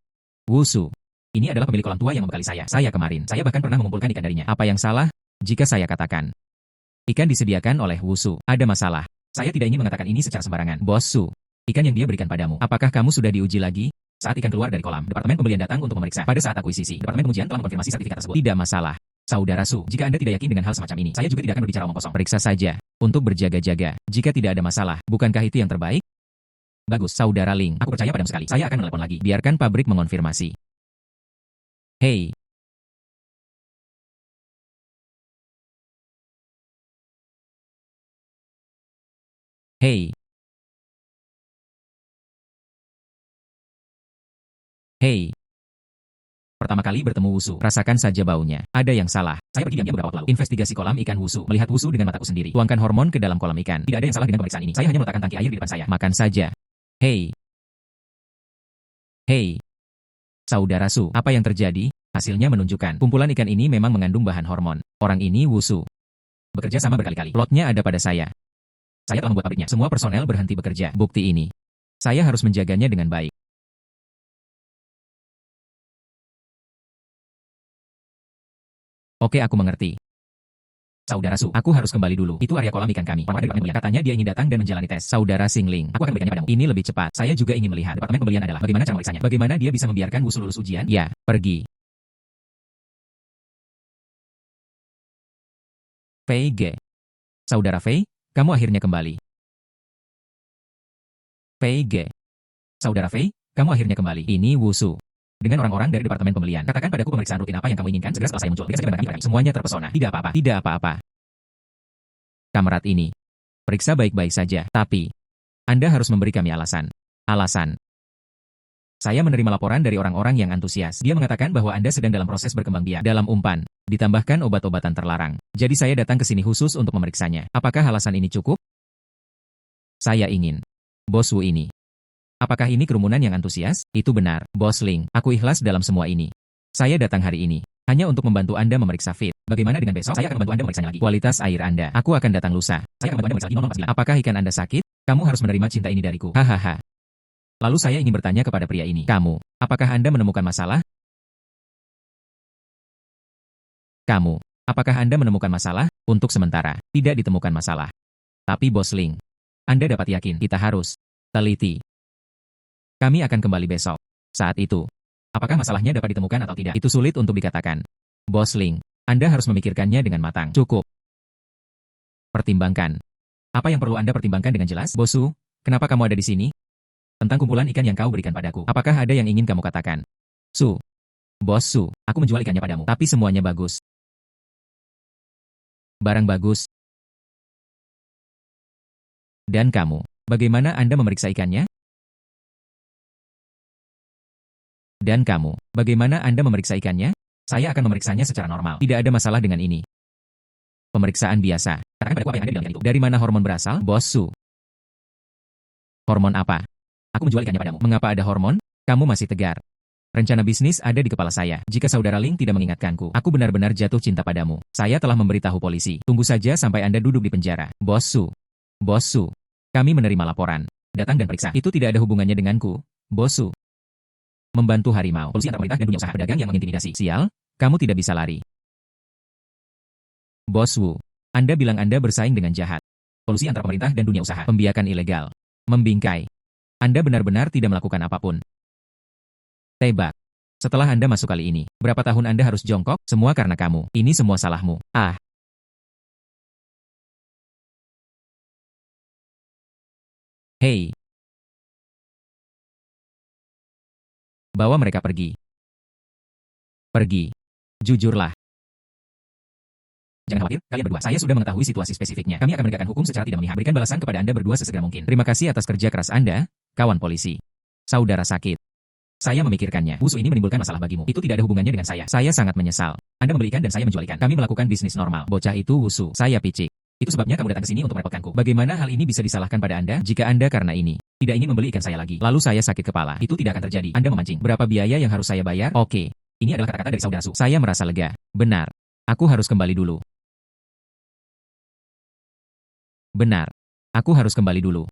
Wusu. Ini adalah pemilik kolam tua yang membekali saya. Saya kemarin. Saya bahkan pernah mengumpulkan ikan darinya. Apa yang salah? Jika saya katakan ikan disediakan oleh Wusu, ada masalah. Saya tidak ingin mengatakan ini secara sembarangan. Bos Su, ikan yang dia berikan padamu, apakah kamu sudah diuji lagi? Saat ikan keluar dari kolam, Departemen Pembelian datang untuk memeriksa. Pada saat akuisisi, Departemen Pengujian telah mengkonfirmasi sertifikat tersebut. Tidak masalah. Saudara Su, jika Anda tidak yakin dengan hal semacam ini, saya juga tidak akan berbicara omong kosong. Periksa saja. Untuk berjaga-jaga. Jika tidak ada masalah, bukankah itu yang terbaik? Bagus, Saudara Ling. Aku percaya padamu sekali. Saya akan menelepon lagi. Biarkan pabrik mengonfirmasi. Hei. Hei. Hei. Pertama kali bertemu Wusu, rasakan saja baunya. Ada yang salah. Saya pergi diam-diam beberapa waktu lalu. Investigasi kolam ikan Wusu. Melihat Wusu dengan mataku sendiri. Tuangkan hormon ke dalam kolam ikan. Tidak ada yang salah dengan pemeriksaan ini. Saya hanya meletakkan tangki air di depan saya. Makan saja. Hei. Hei. Saudara Su, apa yang terjadi? Hasilnya menunjukkan kumpulan ikan ini memang mengandung bahan hormon. Orang ini Wusu. Bekerja sama berkali-kali. Plotnya ada pada saya. Saya telah membuat pabriknya. Semua personel berhenti bekerja. Bukti ini. Saya harus menjaganya dengan baik. Oke, aku mengerti. Saudara Su, aku harus kembali dulu. Itu area kolam ikan kami. Orang dari Departemen Pembelian katanya dia ingin datang dan menjalani tes. Saudara Singling, aku akan berikannya padamu. Ini lebih cepat. Saya juga ingin melihat. Departemen Pembelian adalah bagaimana cara memeriksanya. Bagaimana dia bisa membiarkan Wusu lulus ujian? Ya, pergi. Fei Ge. Saudara Fei, kamu akhirnya kembali. Fei Ge. Saudara Fei, kamu akhirnya kembali. Ini Wusu. Dengan orang-orang dari Departemen Pembelian. Katakan padaku pemeriksaan rutin apa yang kamu inginkan segera setelah saya muncul. Dia saja mendatangi kami. Semuanya terpesona. Tidak apa-apa. Tidak apa-apa. Kamerat ini. Periksa baik-baik saja. Tapi, Anda harus memberi kami alasan. Alasan. Saya menerima laporan dari orang-orang yang antusias. Dia mengatakan bahwa Anda sedang dalam proses berkembang biak. Dalam umpan. Ditambahkan obat-obatan terlarang. Jadi saya datang ke sini khusus untuk memeriksanya. Apakah alasan ini cukup? Saya ingin. Bos Wu ini. Apakah ini kerumunan yang antusias? Itu benar, Bos Ling. Aku ikhlas dalam semua ini. Saya datang hari ini hanya untuk membantu Anda memeriksa fit. Bagaimana dengan besok? Saya akan membantu Anda memeriksanya lagi. Kualitas air Anda. Aku akan datang lusa. Saya akan membantu Anda memeriksa lagi 0049. Apakah ikan Anda sakit? Kamu harus menerima cinta ini dariku. Hahaha. Lalu saya ingin bertanya kepada pria ini. Kamu, apakah Anda menemukan masalah? Kamu, apakah Anda menemukan masalah? Untuk sementara, tidak ditemukan masalah. Tapi Bos Ling, Anda dapat yakin kita harus teliti. Kami akan kembali besok. Saat itu, apakah masalahnya dapat ditemukan atau tidak? Itu sulit untuk dikatakan. Bos Ling, Anda harus memikirkannya dengan matang. Cukup. Pertimbangkan. Apa yang perlu Anda pertimbangkan dengan jelas? Bosu, kenapa kamu ada di sini? Tentang kumpulan ikan yang kau berikan padaku. Apakah ada yang ingin kamu katakan? Su. Bos Su, aku menjual ikannya padamu. Tapi semuanya bagus. Barang bagus. Dan kamu, bagaimana Anda memeriksa ikannya? Dan kamu, bagaimana Anda memeriksa ikannya? Saya akan memeriksanya secara normal. Tidak ada masalah dengan ini. Pemeriksaan biasa. Katakan padaku apa yang ada di dalam ikan itu. Dari mana hormon berasal? Bos Su. Hormon apa? Aku menjual ikannya padamu. Mengapa ada hormon? Kamu masih tegar. Rencana bisnis ada di kepala saya. Jika saudara Ling tidak mengingatkanku, aku benar-benar jatuh cinta padamu. Saya telah memberitahu polisi. Tunggu saja sampai Anda duduk di penjara. Bos Su. Bos Su. Kami menerima laporan. Datang dan periksa. Itu tidak ada hubungannya denganku. Bos Su. Membantu harimau. Polisi antar pemerintah dan dunia usaha pedagang yang mengintimidasi. Sial, kamu tidak bisa lari. Bos Wu, Anda bilang Anda bersaing dengan jahat. Polusi antar pemerintah dan dunia usaha. Pembiakan ilegal. Membingkai. Anda benar-benar tidak melakukan apapun. Tebak. Setelah Anda masuk kali ini, berapa tahun Anda harus jongkok? Semua karena kamu. Ini semua salahmu. Ah. Hei. Bawa mereka pergi. Pergi. Jujurlah. Jangan khawatir, kalian berdua. Saya sudah mengetahui situasi spesifiknya. Kami akan menegakkan hukum secara tidak memihak. Berikan balasan kepada Anda berdua sesegera mungkin. Terima kasih atas kerja keras Anda, kawan polisi. Saudara sakit. Saya memikirkannya. Wusu ini menimbulkan masalah bagimu. Itu tidak ada hubungannya dengan saya. Saya sangat menyesal. Anda membeli ikan dan saya menjual ikan. Kami melakukan bisnis normal. Bocah itu Wusu. Saya picik. Itu sebabnya kamu datang ke sini untuk merepotkanku. Bagaimana hal ini bisa disalahkan pada Anda jika Anda karena ini tidak ingin membeli ikan saya lagi? Lalu saya sakit kepala. Itu tidak akan terjadi. Anda memancing. Berapa biaya yang harus saya bayar? Oke. Ini adalah kata-kata dari saudara Su. Saya merasa lega. Benar. Aku harus kembali dulu. Benar. Aku harus kembali dulu.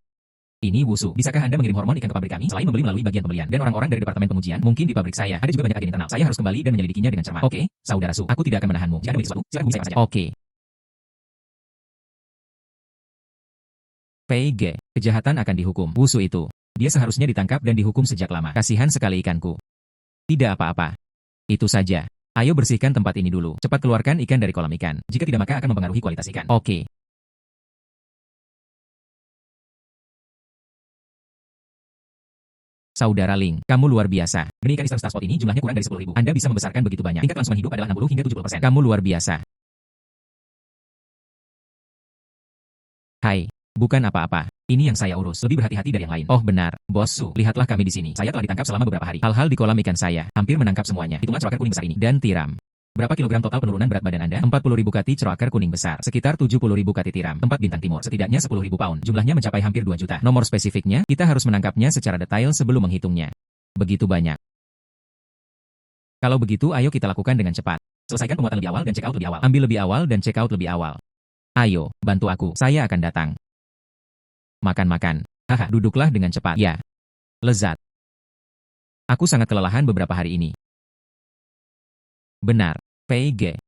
Ini Wusu. Bisakah Anda mengirim hormon ikan ke pabrik kami selain membeli melalui bagian pembelian dan orang-orang dari departemen pengujian? Mungkin di pabrik saya ada juga banyak agen internal. Saya harus kembali dan menyelidikinya dengan cermat. Oke, saudara Su. Aku tidak akan menahanmu. Jika Anda memiliki sesuatu, silakan hubungi saya saja. Oke. PIG. Kejahatan akan dihukum. Wusu itu. Dia seharusnya ditangkap dan dihukum sejak lama. Kasihan sekali ikanku. Tidak apa-apa. Itu saja. Ayo bersihkan tempat ini dulu. Cepat keluarkan ikan dari kolam ikan. Jika tidak maka akan mempengaruhi kualitas ikan. Oke. Saudara Ling, kamu luar biasa. Benih ikan di Star Spot ini jumlahnya kurang dari 10.000. Anda bisa membesarkan begitu banyak. Tingkat kelangsungan hidup adalah 60 hingga 70%. Kamu luar biasa. Hai. Bukan apa-apa. Ini yang saya urus. Lebih berhati-hati dari yang lain. Oh benar, Bos Su. Lihatlah kami di sini. Saya telah ditangkap selama beberapa hari. Hal-hal di kolam ikan saya. Hampir menangkap semuanya. Hitunglah ceroker kuning besar ini. Dan tiram. Berapa kilogram total penurunan berat badan Anda? 40.000 kati ceroker kuning besar. Sekitar 70.000 kati tiram. 4 bintang timur. Setidaknya 10.000 pound. Jumlahnya mencapai hampir 2 juta. Nomor spesifiknya, kita harus menangkapnya secara detail sebelum menghitungnya. Begitu banyak. Kalau begitu, ayo kita lakukan dengan cepat. Selesaikan pemuatan lebih awal dan check out lebih awal. Ambil lebih awal dan check out lebih awal. Ayo, bantu aku. Saya akan datang. Makan-makan. Haha, duduklah dengan cepat. Ya. Lezat. Aku sangat kelelahan beberapa hari ini. Benar. PIG.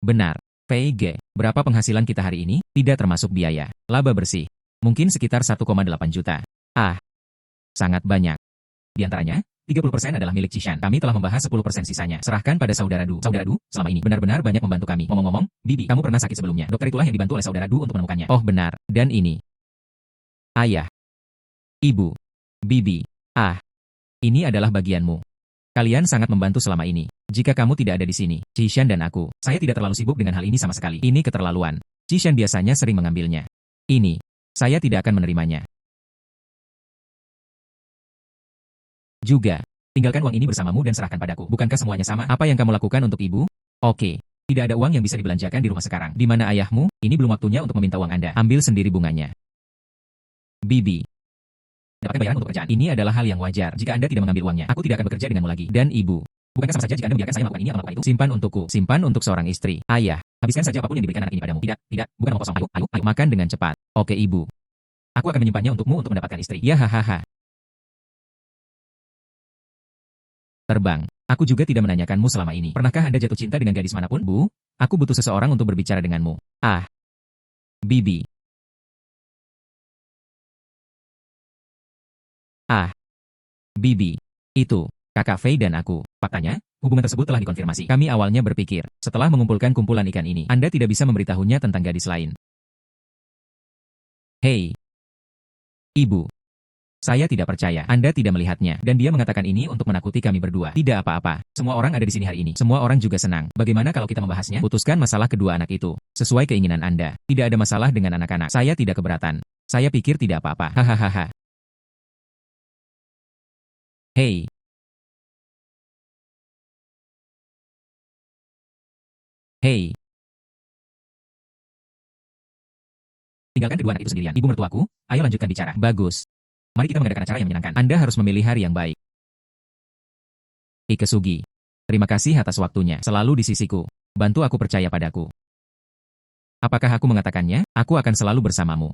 Benar. PIG. Berapa penghasilan kita hari ini? Tidak termasuk biaya. Laba bersih. Mungkin sekitar 1,8 juta. Ah. Sangat banyak. Di antaranya, 30% adalah milik Cishan. Kami telah membahas 10% sisanya. Serahkan pada saudara Du. Saudara Du, selama ini benar-benar banyak membantu kami. Ngomong-ngomong, Bibi, kamu pernah sakit sebelumnya. Dokter itulah yang dibantu oleh saudara Du untuk menemukannya. Oh benar. Dan ini. Ayah. Ibu. Bibi. Ah. Ini adalah bagianmu. Kalian sangat membantu selama ini. Jika kamu tidak ada di sini, Cishan dan aku, saya tidak terlalu sibuk dengan hal ini sama sekali. Ini keterlaluan. Cishan biasanya sering mengambilnya. Ini. Saya tidak akan menerimanya. Juga, tinggalkan uang ini bersamamu dan serahkan padaku. Bukankah semuanya sama? Apa yang kamu lakukan untuk ibu? Oke. Tidak ada uang yang bisa dibelanjakan di rumah sekarang. Di mana ayahmu? Ini belum waktunya untuk meminta uang Anda. Ambil sendiri bunganya. Bibi. Dapatkan bayaran untuk pekerjaan. Ini adalah hal yang wajar. Jika Anda tidak mengambil uangnya, aku tidak akan bekerja denganmu lagi. Dan ibu. Bukankah sama saja jika Anda membiarkan saya melakukan ini atau melakukan itu? Simpan untukku. Simpan untuk seorang istri. Ayah. Habiskan saja apapun yang diberikan anak ini padamu. Tidak, tidak. Bukan omong kosong. Ayo, ayo, ayo. Makan dengan cepat. Oke, ibu. Aku akan menyimpannya untukmu untuk mendapatkan istri. Ya, hahaha. Terbang. Aku juga tidak menanyakanmu selama ini. Pernahkah Anda jatuh cinta dengan gadis manapun? Bu, aku butuh seseorang untuk berbicara denganmu. Ah. Bibi. Ah. Bibi. Itu. Kakak Fei dan aku. Faktanya, hubungan tersebut telah dikonfirmasi. Kami awalnya berpikir, setelah mengumpulkan kumpulan ikan ini, Anda tidak bisa memberitahunya tentang gadis lain. Hei. Ibu. Saya tidak percaya. Anda tidak melihatnya. Dan dia mengatakan ini untuk menakuti kami berdua. Tidak apa-apa. Semua orang ada di sini hari ini. Semua orang juga senang. Bagaimana kalau kita membahasnya? Putuskan masalah kedua anak itu. Sesuai keinginan Anda. Tidak ada masalah dengan anak-anak. Saya tidak keberatan. Saya pikir tidak apa-apa. Hahaha. Hei. Hei. Tinggalkan kedua anak itu sendirian. Ibu mertuaku, ayo lanjutkan bicara. Bagus. Mari kita mengadakan acara yang menyenangkan. Anda harus memilih hari yang baik. Ike Sugi. Terima kasih atas waktunya. Selalu di sisiku. Bantu aku percaya padaku. Apakah aku mengatakannya? Aku akan selalu bersamamu.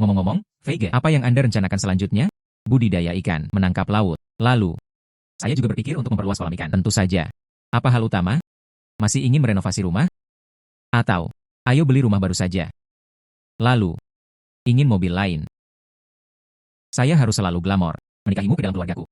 Ngomong-ngomong, Feige, apa yang Anda rencanakan selanjutnya? Budidaya ikan, menangkap laut. Lalu, saya juga berpikir untuk memperluas kolam ikan. Tentu saja. Apa hal utama? Masih ingin merenovasi rumah? Atau, ayo beli rumah baru saja. Lalu, ingin mobil lain. Saya harus selalu glamor. Menikahimu ke dalam keluargaku.